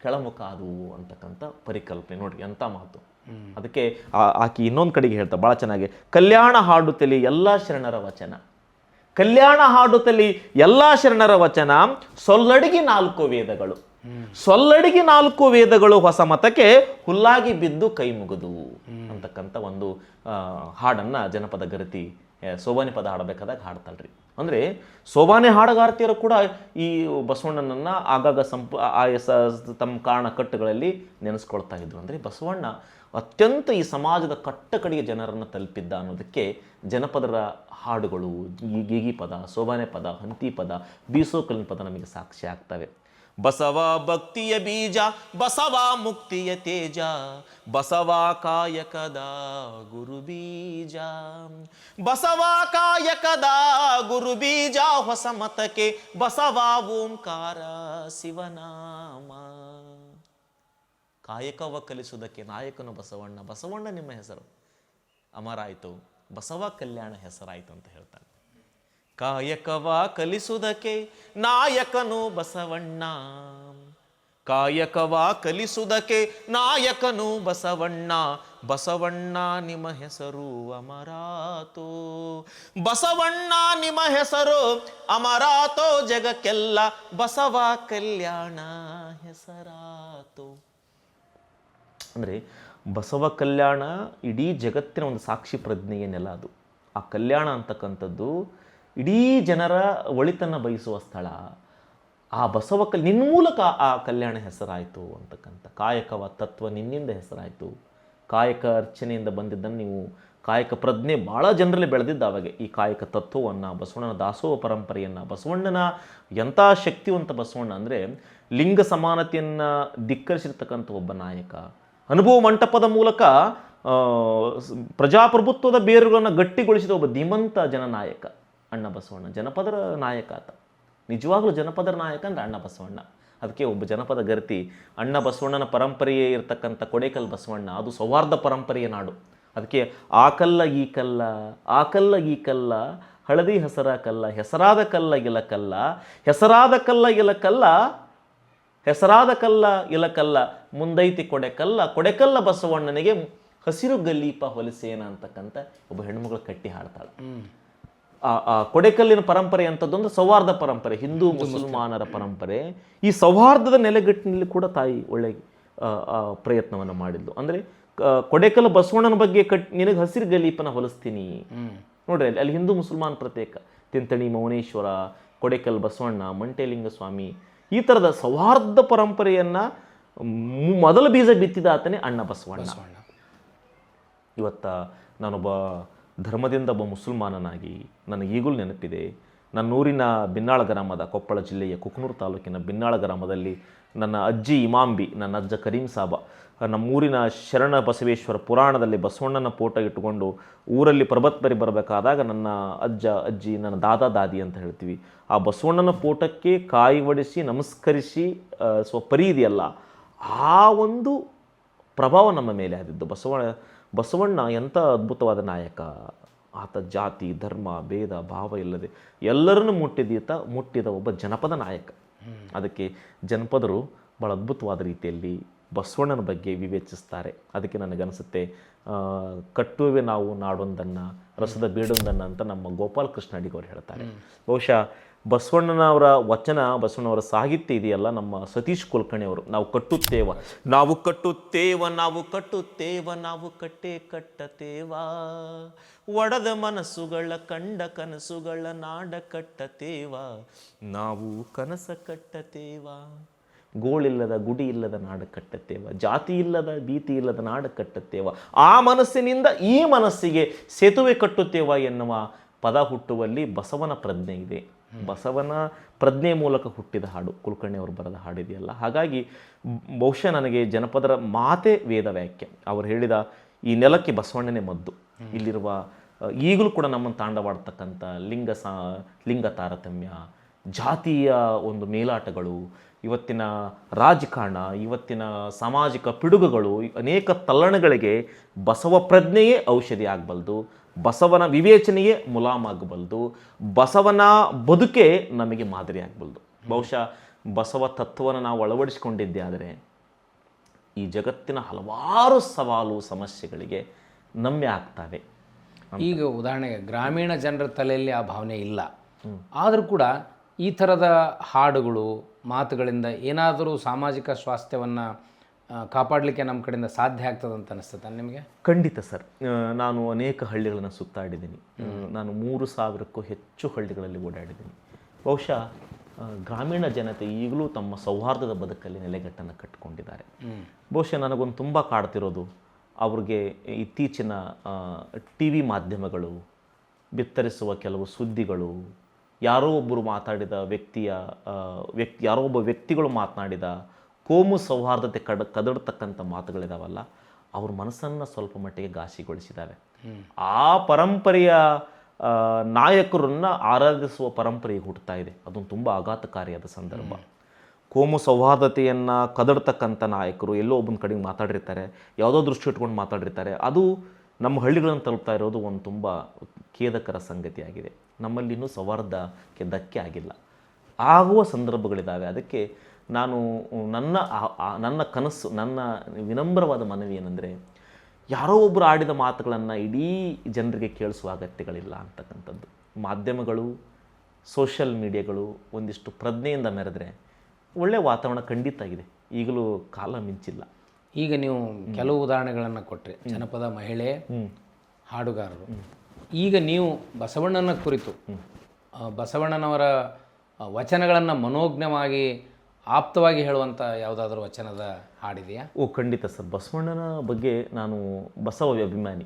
ಕೆಳಮುಖ ಆದವು ಅಂತಕ್ಕಂಥ ಪರಿಕಲ್ಪನೆ. ನೋಡ್ರಿ ಎಂಥ ಮಾತು. ಅದಕ್ಕೆ ಆಕಿ ಇನ್ನೊಂದು ಕಡೆಗೆ ಹೇಳ್ತಾ ಭಾಳ ಚೆನ್ನಾಗಿ, ಕಲ್ಯಾಣ ಹಾಡುತ್ತಲಿ ಎಲ್ಲ ಶರಣರ ವಚನ, ಕಲ್ಯಾಣ ಹಾಡುತ್ತಲಿ ಎಲ್ಲ ಶರಣರ ವಚನ, ಸೊಲ್ಲಡಿಗೆ 4 ವೇದಗಳು, ಸೊಲ್ಲಡಿಗೆ 4 ವೇದಗಳು ಹೊಸ ಮತಕ್ಕೆ ಹುಲ್ಲಾಗಿ ಬಿದ್ದು ಕೈ ಮುಗಿದು ಅಂತಕ್ಕಂಥ ಒಂದು ಹಾಡನ್ನ ಜನಪದ ಗರತಿ ಸೋಬಾನೆ ಪದ ಹಾಡಬೇಕಾದಾಗ ಹಾಡ್ತಾಳ್ರಿ. ಅಂದರೆ ಸೋಬಾನೆ ಹಾಡಗಾರ್ತಿಯರು ಕೂಡ ಈ ಬಸವಣ್ಣನನ್ನು ಆಗಾಗ ತಮ್ಮ ಕಾರಣ ಕಟ್ಟುಗಳಲ್ಲಿ ನೆನೆಸ್ಕೊಳ್ತಾ ಇದ್ರು. ಅಂದರೆ ಬಸವಣ್ಣ ಅತ್ಯಂತ ಈ ಸಮಾಜದ ಕಟ್ಟ ಕಡೆಯ ಜನರನ್ನು ತಲುಪಿದ್ದ ಅನ್ನೋದಕ್ಕೆ ಜನಪದರ ಹಾಡುಗಳು, ಗೀಗಿ ಪದ, ಸೋಬಾನೆ ಪದ, ಹಂತಿ ಪದ, ಬೀಸೋಕಲಿನ ಪದ ನಮಗೆ ಸಾಕ್ಷಿ ಆಗ್ತವೆ. ಬಸವ ಭಕ್ತಿಯ ಬೀಜ, ಬಸವ ಮುಕ್ತಿಯ ತೇಜ, ಬಸವ ಕಾಯಕದ ಗುರು ಬೀಜ, ಬಸವ ಕಾಯಕದ ಗುರು ಬೀಜ, ಹೊಸ ಮತಕ್ಕೆ ಬಸವ ಓಂಕಾರ ಶಿವನಾಮ. ಕಾಯಕವ ಕಲಿಸುವುದಕ್ಕೆ ನಾಯಕನು ಬಸವಣ್ಣ. ಬಸವಣ್ಣ ನಿಮ್ಮ ಹೆಸರು ಅಮರಾಯಿತು, ಬಸವ ಕಲ್ಯಾಣ ಹೆಸರಾಯಿತು ಅಂತ ಹೇಳ್ತಾರೆ. ಕಾಯಕವ ಕಲಿಸುವುದಕ್ಕೆ ನಾಯಕನು ಬಸವಣ್ಣ, ಕಾಯಕವ ಕಲಿಸುವುದಕ್ಕೆ ನಾಯಕನು ಬಸವಣ್ಣ, ಬಸವಣ್ಣ ನಿಮ್ಮ ಹೆಸರು ಅಮರಾತೋ, ಬಸವಣ್ಣ ನಿಮ್ಮ ಹೆಸರು ಅಮರಾತೋ, ಜಗಕ್ಕೆಲ್ಲ ಬಸವ ಕಲ್ಯಾಣ ಹೆಸರಾತೋ. ಅಂದರೆ ಬಸವ ಕಲ್ಯಾಣ ಇಡೀ ಜಗತ್ತಿನ ಒಂದು ಸಾಕ್ಷಿ ಪ್ರಜ್ಞೆಯ ನೆಲ ಅದು. ಆ ಕಲ್ಯಾಣ ಅಂತಕ್ಕಂಥದ್ದು ಇಡೀ ಜನರ ಒಳಿತನ್ನು ಬಯಸುವ ಸ್ಥಳ. ಆ ಬಸವ ನಿನ್ನ ಮೂಲಕ ಆ ಕಲ್ಯಾಣ ಹೆಸರಾಯಿತು ಅಂತಕ್ಕಂಥ ಕಾಯಕವ ತತ್ವ ನಿನ್ನಿಂದ ಹೆಸರಾಯಿತು. ಕಾಯಕ ಅರ್ಚನೆಯಿಂದ ಬಂದಿದ್ದನ್ನು ನೀವು ಕಾಯಕ ಪ್ರಜ್ಞೆ ಭಾಳ ಜನರಲ್ಲಿ ಬೆಳೆದಿದ್ದ ಅವಾಗೆ ಈ ಕಾಯಕ ತತ್ವವನ್ನು, ಬಸವಣ್ಣನ ದಾಸೋಹ ಪರಂಪರೆಯನ್ನು. ಬಸವಣ್ಣನ ಎಂಥ ಶಕ್ತಿವಂತ ಬಸವಣ್ಣ ಅಂದರೆ ಲಿಂಗ ಸಮಾನತೆಯನ್ನು ಧಿಕ್ಕರಿಸಿರ್ತಕ್ಕಂಥ ಒಬ್ಬ ನಾಯಕ. ಅನುಭವ ಮಂಟಪದ ಮೂಲಕ ಪ್ರಜಾಪ್ರಭುತ್ವದ ಬೇರುಗಳನ್ನು ಗಟ್ಟಿಗೊಳಿಸಿದ ಒಬ್ಬ ಧೀಮಂತ ಜನನಾಯಕ ಅಣ್ಣ ಬಸವಣ್ಣ. ಜನಪದರ ನಾಯಕ ಆತ. ನಿಜವಾಗ್ಲೂ ಜನಪದರ ನಾಯಕ ಅಂದರೆ ಅಣ್ಣ ಬಸವಣ್ಣ. ಅದಕ್ಕೆ ಒಬ್ಬ ಜನಪದ ಗರ್ತಿ ಅಣ್ಣ ಬಸವಣ್ಣನ ಪರಂಪರೆಯೇ ಇರತಕ್ಕಂಥ ಕೊಡೇಕಲ್ ಬಸವಣ್ಣ, ಅದು ಸೌಹಾರ್ದ ಪರಂಪರೆಯ ನಾಡು. ಅದಕ್ಕೆ ಆ ಕಲ್ಲ ಈ ಕಲ್ಲ, ಆ ಕಲ್ಲ ಈ ಕಲ್ಲ, ಹಳದಿ ಹಸರ ಕಲ್ಲ, ಹೆಸರಾದ ಕಲ್ಲ ಇಲಕಲ್ಲ, ಹೆಸರಾದ ಕಲ್ಲ ಇಲಕಲ್ಲ, ಹೆಸರಾದ ಕಲ್ಲ ಇಲಕಲ್ಲ, ಮುಂದೈತಿ ಕೊಡೆಕಲ್ಲ, ಕೊಡೆಕಲ್ಲ ಬಸವಣ್ಣನಿಗೆ ಹಸಿರು ಗಲೀಪ ಹೊಲಸೇನ ಅಂತಕ್ಕಂಥ ಒಬ್ಬ ಹೆಣ್ಮಗಳು ಕಟ್ಟಿ ಹಾಡ್ತಾಳೆ. ಆ ಕೊಡೆಕಲ್ಲಿನ ಪರಂಪರೆ ಅಂತದ್ದೊಂದು ಸೌಹಾರ್ದ ಪರಂಪರೆ, ಹಿಂದೂ ಮುಸಲ್ಮಾನರ ಪರಂಪರೆ. ಈ ಸೌಹಾರ್ದದ ನೆಲೆಗಟ್ಟಿನಲ್ಲಿ ಕೂಡ ತಾಯಿ ಒಳ್ಳೆ ಪ್ರಯತ್ನವನ್ನು ಮಾಡಿದ್ಲು. ಅಂದರೆ ಕೊಡೆಕಲ್ ಬಸವಣ್ಣನ ಬಗ್ಗೆ ನಿನಗೆ ಹಸಿರು ಗಲೀಪನ ಹೊಲಿಸ್ತೀನಿ ನೋಡ್ರಿ. ಅಲ್ಲಿ ಹಿಂದೂ ಮುಸಲ್ಮಾನ್ ಪ್ರತ್ಯೇಕ, ತಿಂತಣಿ ಮೌನೇಶ್ವರ, ಕೊಡೆಕಲ್ ಬಸವಣ್ಣ, ಮಂಟೇಲಿಂಗ ಸ್ವಾಮಿ, ಈ ಥರದ ಸೌಹಾರ್ದ ಪರಂಪರೆಯನ್ನು ಮೊದಲ ಬೀಜ ಬಿತ್ತಿದ ಆತನೇ ಅಣ್ಣ ಬಸವಣ್ಣ. ಇವತ್ತ ನಾನೊಬ್ಬ ಧರ್ಮದಿಂದ ಒಬ್ಬ ಮುಸಲ್ಮಾನನಾಗಿ ನನಗೀಗಲೂ ನೆನಪಿದೆ, ನನ್ನ ಊರಿನ ಬಿನ್ನಾಳ ಗ್ರಾಮದ, ಕೊಪ್ಪಳ ಜಿಲ್ಲೆಯ ಕುಕನೂರು ತಾಲೂಕಿನ ಬಿನ್ನಾಳ ಗ್ರಾಮದಲ್ಲಿ ನನ್ನ ಅಜ್ಜಿ ಇಮಾಂಬಿ, ನನ್ನ ಅಜ್ಜ ಕರೀಂ ಸಾಬ, ನಮ್ಮೂರಿನ ಶರಣ ಬಸವೇಶ್ವರ ಪುರಾಣದಲ್ಲಿ ಬಸವಣ್ಣನ ಫೋಟೋ ಇಟ್ಟುಕೊಂಡು ಊರಲ್ಲಿ ಪ್ರಬತ್ಬರಿ ಬರಬೇಕಾದಾಗ ನನ್ನ ಅಜ್ಜ ಅಜ್ಜಿ, ನನ್ನ ದಾದಾ ದಾದಿ ಅಂತ ಹೇಳ್ತೀವಿ, ಆ ಬಸವಣ್ಣನ ಫೋಟೋಕ್ಕೆ ಕಾಯಿ ಒಡಿಸಿ ನಮಸ್ಕರಿಸಿ ಸ್ವಪರಿ ಇದೆಯಲ್ಲ, ಆ ಒಂದು ಪ್ರಭಾವ ನಮ್ಮ ಮೇಲೆ ಆದಿದ್ದು. ಬಸವಣ್ಣ ಎಂಥ ಅದ್ಭುತವಾದ ನಾಯಕ. ಆತ ಜಾತಿ ಧರ್ಮ ಭೇದ ಭಾವ ಇಲ್ಲದೆ ಎಲ್ಲರನ್ನು ಮುಟ್ಟಿದ ಒಬ್ಬ ಜನಪದ ನಾಯಕ. ಅದಕ್ಕೆ ಜನಪದರು ಭಾಳ ಅದ್ಭುತವಾದ ರೀತಿಯಲ್ಲಿ ಬಸವಣ್ಣನ ಬಗ್ಗೆ ವಿವೇಚಿಸ್ತಾರೆ. ಅದಕ್ಕೆ ನನಗನ್ನಿಸುತ್ತೆ, ಕಟ್ಟುವೆ ನಾವು ನಾಡೊಂದನ್ನು, ರಸದ ಬೀಡೊಂದನ್ನು ಅಂತ ನಮ್ಮ ಗೋಪಾಲಕೃಷ್ಣ ಅಡಿಗವರು ಹೇಳ್ತಾರೆ. ಬಹುಶಃ ಬಸವಣ್ಣನವರ ವಚನ, ಬಸವಣ್ಣವರ ಸಾಹಿತ್ಯ ಇದೆಯಲ್ಲ, ನಮ್ಮ ಸತೀಶ್ ಕುಲಕರ್ಣಿಯವರು, ನಾವು ಕಟ್ಟುತ್ತೇವ, ನಾವು ಕಟ್ಟುತ್ತೇವ, ನಾವು ಕಟ್ಟುತ್ತೇವ, ನಾವು ಕಟ್ಟೆ ಕಟ್ಟತೇವ, ಒಡದ ಮನಸ್ಸುಗಳ ಕಂಡ ಕನಸುಗಳ ನಾಡ ಕಟ್ಟತೇವ, ನಾವು ಕನಸ ಕಟ್ಟತೇವ, ಗೋಳಿಲ್ಲದ ಗುಡಿ ಇಲ್ಲದ ನಾಡು ಕಟ್ಟತ್ತೇವ, ಜಾತಿ ಇಲ್ಲದ ಭೀತಿ ಇಲ್ಲದ ನಾಡು ಕಟ್ಟತ್ತೇವ, ಆ ಮನಸ್ಸಿನಿಂದ ಈ ಮನಸ್ಸಿಗೆ ಸೇತುವೆ ಕಟ್ಟುತ್ತೇವ ಎನ್ನುವ ಪದ ಹುಟ್ಟುವಲ್ಲಿ ಬಸವನ ಪ್ರಜ್ಞೆ ಇದೆ. ಬಸವನ ಪ್ರಜ್ಞೆ ಮೂಲಕ ಹುಟ್ಟಿದ ಹಾಡು ಕುಲಕರ್ಣಿ ಅವರು ಬರೆದ ಹಾಡಿದೆಯಲ್ಲ. ಹಾಗಾಗಿ ಬಹುಶಃ ನನಗೆ ಜನಪದರ ಮಾತೇ ವೇದ ವಾಕ್ಯ. ಅವರು ಹೇಳಿದ ಈ ನೆಲಕ್ಕೆ ಬಸವಣ್ಣನೇ ಮದ್ದು. ಇಲ್ಲಿರುವ ಈಗಲೂ ಕೂಡ ನಮ್ಮನ್ನು ತಾಂಡವಾಡ್ತಕ್ಕಂಥ ಲಿಂಗ ತಾರತಮ್ಯ, ಜಾತಿಯ ಒಂದು ಮೇಲಾಟಗಳು, ಇವತ್ತಿನ ರಾಜಕಾರಣ, ಇವತ್ತಿನ ಸಾಮಾಜಿಕ ಪಿಡುಗುಗಳು, ಅನೇಕ ತಲ್ಲಣಗಳಿಗೆ ಬಸವ ಪ್ರಜ್ಞೆಯೇ ಔಷಧಿ ಆಗಬಲ್ದು, ಬಸವನ ವಿವೇಚನೆಯೇ ಮುಲಾಮಾಗಬಲ್ದು, ಬಸವನ ಬದುಕೆ ನಮಗೆ ಮಾದರಿ ಆಗಬಲ್ದು. ಬಹುಶಃ ಬಸವ ತತ್ವವನ್ನು ನಾವು ಅಳವಡಿಸಿಕೊಂಡಿದ್ದೇ ಆದರೆ ಈ ಜಗತ್ತಿನ ಹಲವಾರು ಸವಾಲು ಸಮಸ್ಯೆಗಳಿಗೆ ನಮ್ಮೆ ಆಗ್ತವೆ. ಈಗ ಉದಾಹರಣೆಗೆ ಗ್ರಾಮೀಣ ಜನರ ತಲೆಯಲ್ಲಿ ಆ ಭಾವನೆ ಇಲ್ಲ, ಆದರೂ ಕೂಡ ಈ ಥರದ ಹಾಡುಗಳು ಮಾತುಗಳಿಂದ ಏನಾದರೂ ಸಾಮಾಜಿಕ ಸ್ವಾಸ್ಥ್ಯವನ್ನು ಕಾಪಾಡಲಿಕ್ಕೆ ನಮ್ಮ ಕಡೆಯಿಂದ ಸಾಧ್ಯ ಆಗ್ತದಂತ ಅನಿಸ್ತದೆ ನಿಮಗೆ? ಖಂಡಿತ ಸರ್. ನಾನು ಅನೇಕ ಹಳ್ಳಿಗಳನ್ನು ಸುತ್ತಾಡಿದ್ದೀನಿ. ನಾನು 3,000ಕ್ಕೂ ಹೆಚ್ಚು ಹಳ್ಳಿಗಳಲ್ಲಿ ಓಡಾಡಿದ್ದೀನಿ. ಬಹುಶಃ ಗ್ರಾಮೀಣ ಜನತೆ ಈಗಲೂ ತಮ್ಮ ಸೌಹಾರ್ದದ ಬದುಕಲ್ಲಿ ನೆಲೆಗಟ್ಟನ್ನು ಕಟ್ಟಿಕೊಂಡಿದ್ದಾರೆ. ಬಹುಶಃ ನನಗೊಂದು ತುಂಬ ಕಾಡ್ತಿರೋದು ಅವ್ರಿಗೆ ಇತ್ತೀಚಿನ TV ಮಾಧ್ಯಮಗಳು ಬಿತ್ತರಿಸುವ ಕೆಲವು ಸುದ್ದಿಗಳು, ಯಾರೋ ಒಬ್ಬರು ಮಾತಾಡಿದ ಯಾರೋ ಒಬ್ಬ ವ್ಯಕ್ತಿಗಳು ಮಾತನಾಡಿದ ಕೋಮು ಸೌಹಾರ್ದತೆ ಕದಡ್ತಕ್ಕಂಥ ಮಾತುಗಳಿದಾವಲ್ಲ, ಅವ್ರ ಮನಸ್ಸನ್ನು ಸ್ವಲ್ಪ ಮಟ್ಟಿಗೆ ಘಾಸಿಗೊಳಿಸಿದ್ದಾವೆ. ಆ ಪರಂಪರೆಯ ನಾಯಕರನ್ನು ಆರಾಧಿಸುವ ಪರಂಪರೆಗೆ ಹುಟ್ಟುತ್ತಾ ಇದೆ. ಅದೊಂದು ತುಂಬ ಆಘಾತಕಾರಿಯಾದ ಸಂದರ್ಭ. ಕೋಮು ಸೌಹಾರ್ದತೆಯನ್ನು ಕದಡ್ತಕ್ಕಂಥ ನಾಯಕರು ಎಲ್ಲೋ ಒಬ್ಬನ ಕಡೆಗೆ ಮಾತಾಡಿರ್ತಾರೆ, ಯಾವುದೋ ದೃಷ್ಟಿ ಇಟ್ಕೊಂಡು ಮಾತಾಡಿರ್ತಾರೆ. ಅದು ನಮ್ಮ ಹಳ್ಳಿಗಳನ್ನು ತಲುಪ್ತಾ ಇರೋದು ಒಂದು ತುಂಬ ಖೇದಕರ ಸಂಗತಿಯಾಗಿದೆ. ನಮ್ಮಲ್ಲಿ ಇನ್ನೂ ಸೌಹಾರ್ದಕ್ಕೆ ಧಕ್ಕೆ ಆಗಿಲ್ಲ, ಆಗುವ ಸಂದರ್ಭಗಳಿದ್ದಾವೆ. ಅದಕ್ಕೆ ನಾನು ನನ್ನ ಕನಸು, ನನ್ನ ವಿನಮ್ರವಾದ ಮನವಿ ಏನಂದರೆ, ಯಾರೋ ಒಬ್ಬರು ಆಡಿದ ಮಾತುಗಳನ್ನು ಇಡೀ ಜನರಿಗೆ ಕೇಳಿಸುವ ಅಗತ್ಯಗಳಿಲ್ಲ ಅಂತಕ್ಕಂಥದ್ದು. ಮಾಧ್ಯಮಗಳು, ಸೋಷಿಯಲ್ ಮೀಡಿಯಾಗಳು ಒಂದಿಷ್ಟು ಪ್ರಜ್ಞೆಯಿಂದ ಮೆರೆದ್ರೆ ಒಳ್ಳೆಯ ವಾತಾವರಣ ಖಂಡಿತ ಇದೆ. ಈಗಲೂ ಕಾಲ ಮಿಂಚಿಲ್ಲ. ಈಗ ನೀವು ಕೆಲವು ಉದಾಹರಣೆಗಳನ್ನು ಕೊಟ್ಟರೆ, ಜನಪದ ಮಹಿಳೆ, ಹಾಡುಗಾರರು. ಈಗ ನೀವು ಬಸವಣ್ಣನ ಕುರಿತು ಬಸವಣ್ಣನವರ ವಚನಗಳನ್ನು ಮನೋಜ್ಞವಾಗಿ ಆಪ್ತವಾಗಿ ಹೇಳುವಂಥ ಯಾವುದಾದ್ರೂ ವಚನದ ಹಾಡಿದೆಯಾ? ಖಂಡಿತ ಸರ್. ಬಸವಣ್ಣನ ಬಗ್ಗೆ ನಾನು ಬಸವ ಅಭಿಮಾನಿ.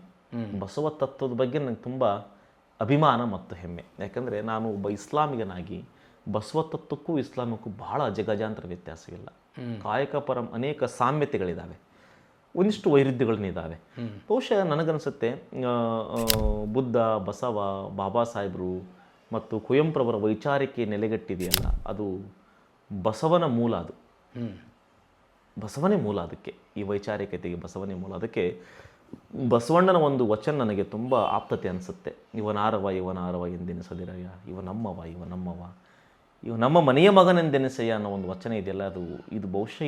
ಬಸವ ತತ್ವದ ಬಗ್ಗೆ ನನಗೆ ತುಂಬ ಅಭಿಮಾನ ಮತ್ತು ಹೆಮ್ಮೆ. ಯಾಕಂದರೆ ನಾನು ಒಬ್ಬ ಇಸ್ಲಾಮಿಗನಾಗಿ ಬಸವ ತತ್ವಕ್ಕೂ ಇಸ್ಲಾಮಕ್ಕೂ ಬಹಳ ಜಗಜಾಂತರ ವ್ಯತ್ಯಾಸವಿಲ್ಲ. ಕಾಯಕ ಪರಂ ಅನೇಕ ಸಾಮ್ಯತೆಗಳಿದ್ದಾವೆ, ಒಂದಿಷ್ಟು ವೈರುಧ್ಯಗಳನ್ನಿದ್ದಾವೆ. ಬಹುಶಃ ನನಗನ್ಸುತ್ತೆ ಬುದ್ಧ, ಬಸವ, ಬಾಬಾ ಸಾಹೇಬರು ಮತ್ತು ಕುವೆಂಪುರವರ ವೈಚಾರಿಕೆ ನೆಲೆಗಟ್ಟಿದೆಯಲ್ಲ, ಅದು ಬಸವನ ಮೂಲ. ಅದು ಬಸವನೇ ಮೂಲ. ಅದಕ್ಕೆ ಈ ವೈಚಾರಿಕತೆಗೆ ಬಸವನೇ ಮೂಲ. ಅದಕ್ಕೆ ಬಸವಣ್ಣನ ಒಂದು ವಚನ ನನಗೆ ತುಂಬ ಆಪ್ತತೆ ಅನಿಸುತ್ತೆ. ಇವನಾರವ ಇವನಾರವ ಎಂದೆನಿಸದಿರಯ್ಯ, ಇವ ನಮ್ಮವ ಇವ ನಮ್ಮವ, ಇವ ನಮ್ಮ ಮನೆಯ ಮಗನೆಂದೆನಿಸಯ್ಯ ಅನ್ನೋ ಒಂದು ವಚನ ಇದೆಯಲ್ಲ, ಇದು ಬಹುಶಃ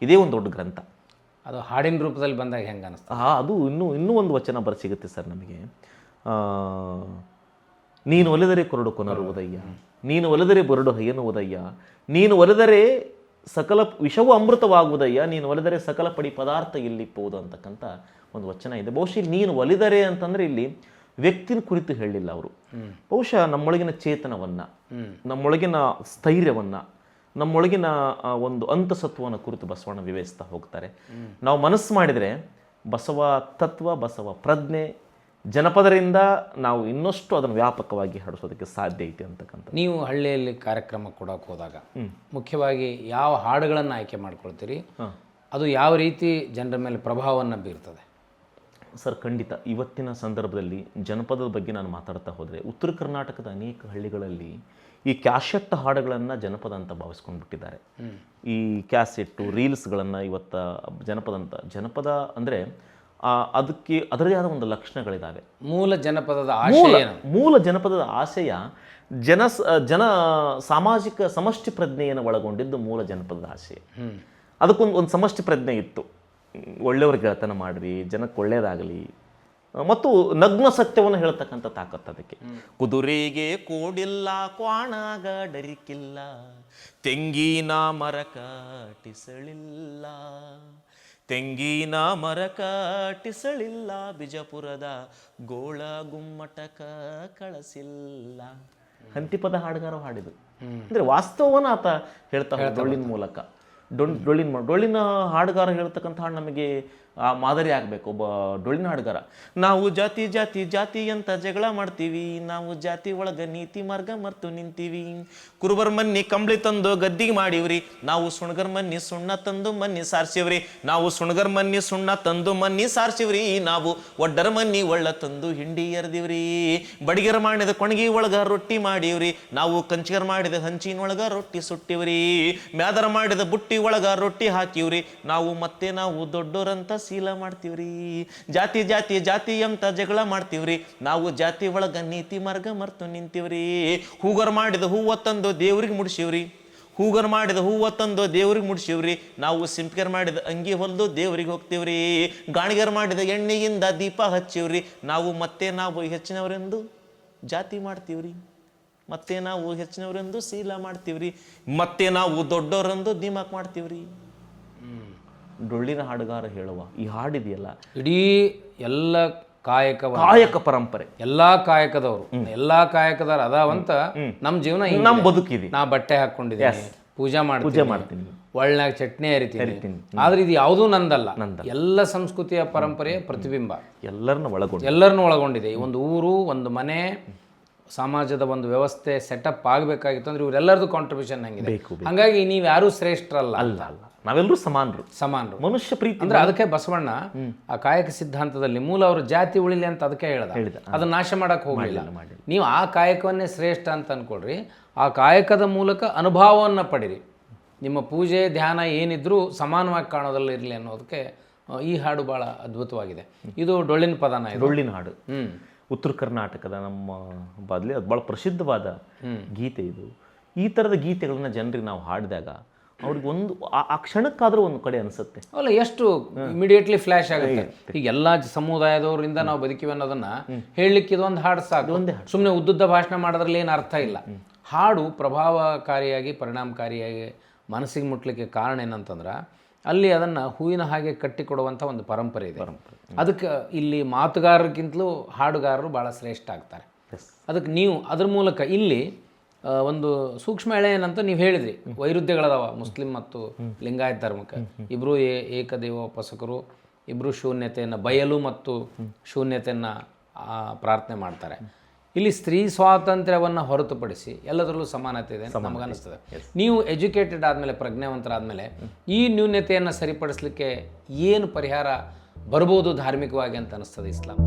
ಇದೇ ಒಂದು ದೊಡ್ಡ ಗ್ರಂಥ. ಅದು ಹಾಡಿನ ರೂಪದಲ್ಲಿ ಬಂದಾಗ ಹೆಂಗೆ ಅನಿಸ್ತದೆ? ಅದು ಇನ್ನೂ ಒಂದು ವಚನ ಸಿಗುತ್ತೆ ಸರ್ ನಮಗೆ. ನೀನು ಒಲಿದರೆ ಕೊರಡು ಕೊನರುವುದಯ್ಯ, ನೀನು ಒಲಿದರೆ ಬರಡು ಹಯ್ಯನುವುದಯ್ಯ, ನೀನು ಒಲಿದರೆ ಸಕಲ ವಿಷವು ಅಮೃತವಾಗುವುದಯ್ಯ, ನೀನು ಒಲಿದರೆ ಸಕಲ ಪಡಿ ಪದಾರ್ಥ ಇಲ್ಲಿಪ್ಪುವುದು ಅಂತಕ್ಕಂಥ ಒಂದು ವಚನ ಇದೆ. ಬಹುಶಃ ನೀನು ಒಲಿದರೆ ಅಂತಂದರೆ ಇಲ್ಲಿ ವ್ಯಕ್ತಿನ ಕುರಿತು ಹೇಳಿಲ್ಲ ಅವರು. ಬಹುಶಃ ನಮ್ಮೊಳಗಿನ ಚೇತನವನ್ನು, ನಮ್ಮೊಳಗಿನ ಸ್ಥೈರ್ಯವನ್ನು, ನಮ್ಮೊಳಗಿನ ಒಂದು ಅಂತಸತ್ವವನ್ನು ಕುರಿತು ಬಸವಣ್ಣ ವಿವೇಚಿಸ್ತಾ ಹೋಗ್ತಾರೆ. ನಾವು ಮನಸ್ಸು ಮಾಡಿದರೆ ಬಸವ ತತ್ವ, ಬಸವ ಪ್ರಜ್ಞೆ, ಜನಪದರಿಂದ ನಾವು ಇನ್ನಷ್ಟು ಅದನ್ನು ವ್ಯಾಪಕವಾಗಿ ಹರಡಿಸೋದಕ್ಕೆ ಸಾಧ್ಯ ಐತೆ ಅಂತಕ್ಕಂಥ. ನೀವು ಹಳ್ಳಿಯಲ್ಲಿ ಕಾರ್ಯಕ್ರಮ ಕೊಡೋಕೆ ಹೋದಾಗ ಮುಖ್ಯವಾಗಿ ಯಾವ ಹಾಡುಗಳನ್ನು ಆಯ್ಕೆ ಮಾಡ್ಕೊಳ್ತೀರಿ? ಅದು ಯಾವ ರೀತಿ ಜನರ ಮೇಲೆ ಪ್ರಭಾವವನ್ನು ಬೀರ್ತದೆ? ಸರ್ ಖಂಡಿತ ಇವತ್ತಿನ ಸಂದರ್ಭದಲ್ಲಿ ಜನಪದದ ಬಗ್ಗೆ ನಾನು ಮಾತಾಡ್ತಾ ಹೋದರೆ, ಉತ್ತರ ಕರ್ನಾಟಕದ ಅನೇಕ ಹಳ್ಳಿಗಳಲ್ಲಿ ಈ ಕ್ಯಾಸೆಟ್ ಹಾಡುಗಳನ್ನು ಜನಪದ ಅಂತ ಭಾವಿಸ್ಕೊಂಡ್ಬಿಟ್ಟಿದ್ದಾರೆ. ಈ ಕ್ಯಾಸೆಟ್ಟು ರೀಲ್ಸ್ಗಳನ್ನು ಇವತ್ತು ಜನಪದ ಅಂದರೆ ಅದಕ್ಕೆ ಅದರದೇ ಆದ ಒಂದು ಲಕ್ಷಣಗಳಿದ್ದಾವೆ. ಮೂಲ ಜನಪದದ ಆಶಯ ಜನ ಸಾಮಾಜಿಕ ಸಮಷ್ಟಿ ಪ್ರಜ್ಞೆಯನ್ನು ಒಳಗೊಂಡಿದ್ದು ಮೂಲ ಜನಪದದ ಆಶಯ. ಅದಕ್ಕೊಂದು ಸಮಷ್ಟಿ ಪ್ರಜ್ಞೆ ಇತ್ತು. ಒಳ್ಳೆಯವ್ರ ಗೆಳತನ ಮಾಡಿರಿ, ಜನಕ್ಕೆ ಒಳ್ಳೆಯದಾಗಲಿ, ಮತ್ತು ನಗ್ನ ಸತ್ಯವನ್ನು ಹೇಳ್ತಕ್ಕಂಥ ತಾಕತ್ತು ಅದಕ್ಕೆ. ಕುದುರೆಗೆ ಕೂಡಿಲ್ಲ, ಕ್ವಾಣಾಗ ಡರಿಕಿಲ್ಲ, ತೆಂಗಿನ ಮರಕ ಟಿಸಳಿಲ್ಲ, ತೆಂಗಿನ ಮರಕ ಟಿಸಳಿಲ್ಲ, ಬಿಜಾಪುರದ ಗೋಳ ಗುಮ್ಮಟಕ ಕಳಸಿಲ್ಲ. ಹಂತಿಪದ ಹಾಡುಗಾರ ಹಾಡಿದು ಅಂದರೆ ವಾಸ್ತವವನ್ನು ಆತ ಹೇಳ್ತಾ ಡೊಳ್ಳಿನ ಮೂಲಕ. ಡೊಳ್ಳಿನ ಹಾಡುಗಾರ ಹೇಳ್ತಕ್ಕಂಥ ಹಾಡು ನಮಗೆ ಆ ಮಾದರಿ ಆಗಬೇಕು. ಒಬ್ಬ ಡೊಳ್ಳಿನ ಹಾಡುಗಾರ, ನಾವು ಜಾತಿ ಜಾತಿ ಜಾತಿ ಅಂತ ಜಗಳ ಮಾಡ್ತೀವಿ, ನಾವು ಜಾತಿ ಒಳಗ ನೀತಿ ಮಾರ್ಗ ಮರ್ತು ನಿಂತೀವಿ, ಕುರುಬರ್ ಮನ್ನಿ ಕಂಬಳಿ ತಂದು ಗದ್ದಿಗೆ ಮಾಡಿವ್ರಿ, ನಾವು ಸುಣ್ಗರ್ ಮನ್ನಿ ಸುಣ್ಣ ತಂದು ಮನ್ನಿ ಸಾರ್ಸಿವ್ರಿ, ನಾವು ಸುಣ್ಗರ್ ಮನ್ನಿ ಸುಣ್ಣ ತಂದು ಮನ್ನಿ ಸಾರ್ಸಿವ್ರಿ, ನಾವು ಒಡ್ಡರ ಮನ್ನಿ ಒಳ್ಳ ತಂದು ಹಿಂಡಿ ಎರ್ದಿವ್ರಿ, ಬಡಿಗರ ಮಾಡಿದ ಕೊಣಗಿ ಒಳಗ ರೊಟ್ಟಿ ಮಾಡಿವ್ರಿ, ನಾವು ಕಂಚಿಗರ್ ಮಾಡಿದ ಹಂಚಿನೊಳಗ ರೊಟ್ಟಿ ಸುಟ್ಟಿವ್ರಿ, ಮ್ಯಾದರ ಮಾಡಿದ ಬುಟ್ಟಿ ಒಳಗ ರೊಟ್ಟಿ ಹಾಕಿವ್ರಿ, ನಾವು ದೊಡ್ಡೋರಂತ ಶೀಲ ಮಾಡ್ತೀವ್ರಿ, ಜಾತಿ ಜಾತಿ ಜಾತಿ ಅಂತ ಜಗಳ ಮಾಡ್ತೀವ್ರಿ, ನಾವು ಜಾತಿ ಒಳಗ ನೀತಿ ಮಾರ್ಗ ಮರ್ತು ನಿಂತೀವ್ರಿ, ಹೂಗರ್ ಮಾಡಿದ ಹೂವ ತಂದು ದೇವ್ರಿಗೆ ಮುಡ್ಸಿವ್ರಿ, ಹೂಗರ್ ಮಾಡಿದ ಹೂವ ತಂದು ದೇವ್ರಿಗೆ ಮುಡ್ಸಿವ್ರಿ, ನಾವು ಸಿಂಪಿಗರ್ ಮಾಡಿದ ಅಂಗಿ ಹೊಲ್ದು ದೇವ್ರಿಗೆ ಹೋಗ್ತೀವ್ರಿ, ಗಾಣಿಗರ್ ಮಾಡಿದ ಎಣ್ಣೆಯಿಂದ ದೀಪ ಹಚ್ಚಿವ್ರಿ, ನಾವು ಹೆಚ್ಚಿನವರೆಂದು ಜಾತಿ ಮಾಡ್ತೀವ್ರಿ, ನಾವು ಹೆಚ್ಚಿನವರೆಂದು ಶೀಲ ಮಾಡ್ತೀವ್ರಿ, ನಾವು ದೊಡ್ಡವರೆಂದು ದಿಮಾಕ್ ಮಾಡ್ತೀವ್ರಿ. ಡೊಳ್ಳಿನ ಹಾಡುಗಾರ ಹೇಳುವ ಈ ಹಾಡಿದೆಯಲ್ಲ, ಇಡೀ ಎಲ್ಲ ಕಾಯಕ ಪರಂಪರೆ, ಎಲ್ಲಾ ಕಾಯಕದವರು, ಎಲ್ಲಾ ಕಾಯಕದವ್ರು ಅದಾವಂತ ನಮ್ ಜೀವನ ನಮ್ ಬದುಕಿದೆ. ನಾ ಬಟ್ಟೆ ಹಾಕೊಂಡಿದ್ದೀನಿ, ಪೂಜೆ ಮಾಡ್ತೀನಿ, ಒಳ್ಳೆನಾಗ ಚಟ್ನಿ ಹರಿತೀನಿ, ಆದ್ರೆ ಇದು ಯಾವುದೂ ನಂದಲ್ಲ, ಎಲ್ಲ ಸಂಸ್ಕೃತಿಯ ಪರಂಪರೆಯ ಪ್ರತಿಬಿಂಬ, ಎಲ್ಲರನ್ನು ಒಳಗೊಂಡಿದೆ. ಈ ಒಂದು ಊರು, ಒಂದು ಮನೆ, ಸಮಾಜದ ಒಂದು ವ್ಯವಸ್ಥೆ ಸೆಟಪ್ ಆಗಬೇಕಾಗಿತ್ತು ಅಂದ್ರೆ ಇವರೆಲ್ಲರದು ಕಾಂಟ್ರಿಬ್ಯೂಷನ್ ಹಂಗಿದೆ. ಹಂಗಾಗಿ ನೀವು ಯಾರು ಶ್ರೇಷ್ಠರಲ್ಲ, ನಾವೆಲ್ಲರೂ ಸಮಾನರು, ಮನುಷ್ಯ ಪ್ರೀತಿ. ಅಂದ್ರೆ ಅದಕ್ಕೆ ಬಸವಣ್ಣ ಆ ಕಾಯಕ ಸಿದ್ಧಾಂತದಲ್ಲಿ ಮೂಲ ಅವರು ಜಾತಿ ಉಳಿಲಿ ಅಂತ ಅದಕ್ಕೆ ಹೇಳ್ದ, ಅದನ್ನ ನಾಶ ಮಾಡಕ್ ಹೋಗಲಿಲ್ಲ. ನೀವು ಆ ಕಾಯಕವನ್ನೇ ಶ್ರೇಷ್ಠ ಅಂತ ಅನ್ಕೊಳ್ರಿ, ಆ ಕಾಯಕದ ಮೂಲಕ ಅನುಭವವನ್ನು ಪಡಿರಿ, ನಿಮ್ಮ ಪೂಜೆ ಧ್ಯಾನ ಏನಿದ್ರೂ ಸಮಾನವಾಗಿ ಕಾಣೋದಲ್ಲ ಇರಲಿ ಅನ್ನೋದಕ್ಕೆ ಈ ಹಾಡು ಬಹಳ ಅದ್ಭುತವಾಗಿದೆ. ಇದು ಡೊಳ್ಳಿನ ಪದನ, ಡೊಳ್ಳಿನ ಹಾಡು ಉತ್ತರ ಕರ್ನಾಟಕದ ನಮ್ಮ ಬಾದ್ಲಿ ಅದು ಭಾಳ ಪ್ರಸಿದ್ಧವಾದ ಗೀತೆ. ಇದು ಈ ಥರದ ಗೀತೆಗಳನ್ನ ಜನರಿಗೆ ನಾವು ಹಾಡಿದಾಗ ಅವ್ರಿಗೆ ಒಂದು ಆ ಕ್ಷಣಕ್ಕಾದ್ರೂ ಒಂದು ಕಡೆ ಅನಿಸುತ್ತೆ, ಅಲ್ಲ ಎಷ್ಟು ಇಮಿಡಿಯೇಟ್ಲಿ ಫ್ಲ್ಯಾಶ್ ಆಗುತ್ತೆ. ಈಗ ಎಲ್ಲ ಸಮುದಾಯದವರಿಂದ ನಾವು ಬದುಕಿವಿ ಅನ್ನೋದನ್ನ ಹೇಳಲಿಕ್ಕೆ ಇದೊಂದು ಹಾಡು ಸಾಕು. ಸುಮ್ಮನೆ ಉದ್ದುದ್ದ ಭಾಷಣ ಮಾಡೋದ್ರಲ್ಲಿ ಏನು ಅರ್ಥ ಇಲ್ಲ. ಹಾಡು ಪ್ರಭಾವಕಾರಿಯಾಗಿ ಪರಿಣಾಮಕಾರಿಯಾಗಿ ಮನಸ್ಸಿಗೆ ಮುಟ್ಲಿಕ್ಕೆ ಕಾರಣ ಏನಂತಂದ್ರೆ ಅಲ್ಲಿ ಅದನ್ನು ಹೂವಿನ ಹಾಗೆ ಕಟ್ಟಿಕೊಡುವಂಥ ಒಂದು ಪರಂಪರೆ ಇದೆ. ಅದಕ್ಕೆ ಇಲ್ಲಿ ಮಾತುಗಾರರಿಗಿಂತಲೂ ಹಾಡುಗಾರರು ಭಾಳ ಶ್ರೇಷ್ಠ ಆಗ್ತಾರೆ. ಅದಕ್ಕೆ ನೀವು ಅದ್ರ ಮೂಲಕ ಇಲ್ಲಿ ಒಂದು ಸೂಕ್ಷ್ಮ ಎಳೆ ಏನಂತ ನೀವು ಹೇಳಿದ್ರಿ, ವೈರುಧ್ಯಗಳದಾವ ಮುಸ್ಲಿಂ ಮತ್ತು ಲಿಂಗಾಯತ ಧರ್ಮಕ್ಕೆ. ಇಬ್ಬರು ಏಕದೇವೋಪಾಸಕರು, ಇಬ್ಬರು ಶೂನ್ಯತೆಯನ್ನು ಬಯಲು ಮತ್ತು ಶೂನ್ಯತೆಯನ್ನು ಪ್ರಾರ್ಥನೆ ಮಾಡ್ತಾರೆ. ಇಲ್ಲಿ ಸ್ತ್ರೀ ಸ್ವಾತಂತ್ರ್ಯವನ್ನು ಹೊರತುಪಡಿಸಿ ಎಲ್ಲದರಲ್ಲೂ ಸಮಾನತೆ ಇದೆ ಅಂತ ನಮಗನ್ನಿಸ್ತದೆ. ನೀವು ಎಜುಕೇಟೆಡ್ ಆದಮೇಲೆ, ಪ್ರಜ್ಞಾವಂತರಾದಮೇಲೆ ಈ ನ್ಯೂನ್ಯತೆಯನ್ನು ಸರಿಪಡಿಸಲಿಕ್ಕೆ ಏನು ಪರಿಹಾರ ಬರ್ಬೋದು ಧಾರ್ಮಿಕವಾಗಿ ಅಂತ ಅನಿಸ್ತದೆ ಇಸ್ಲಾಂ?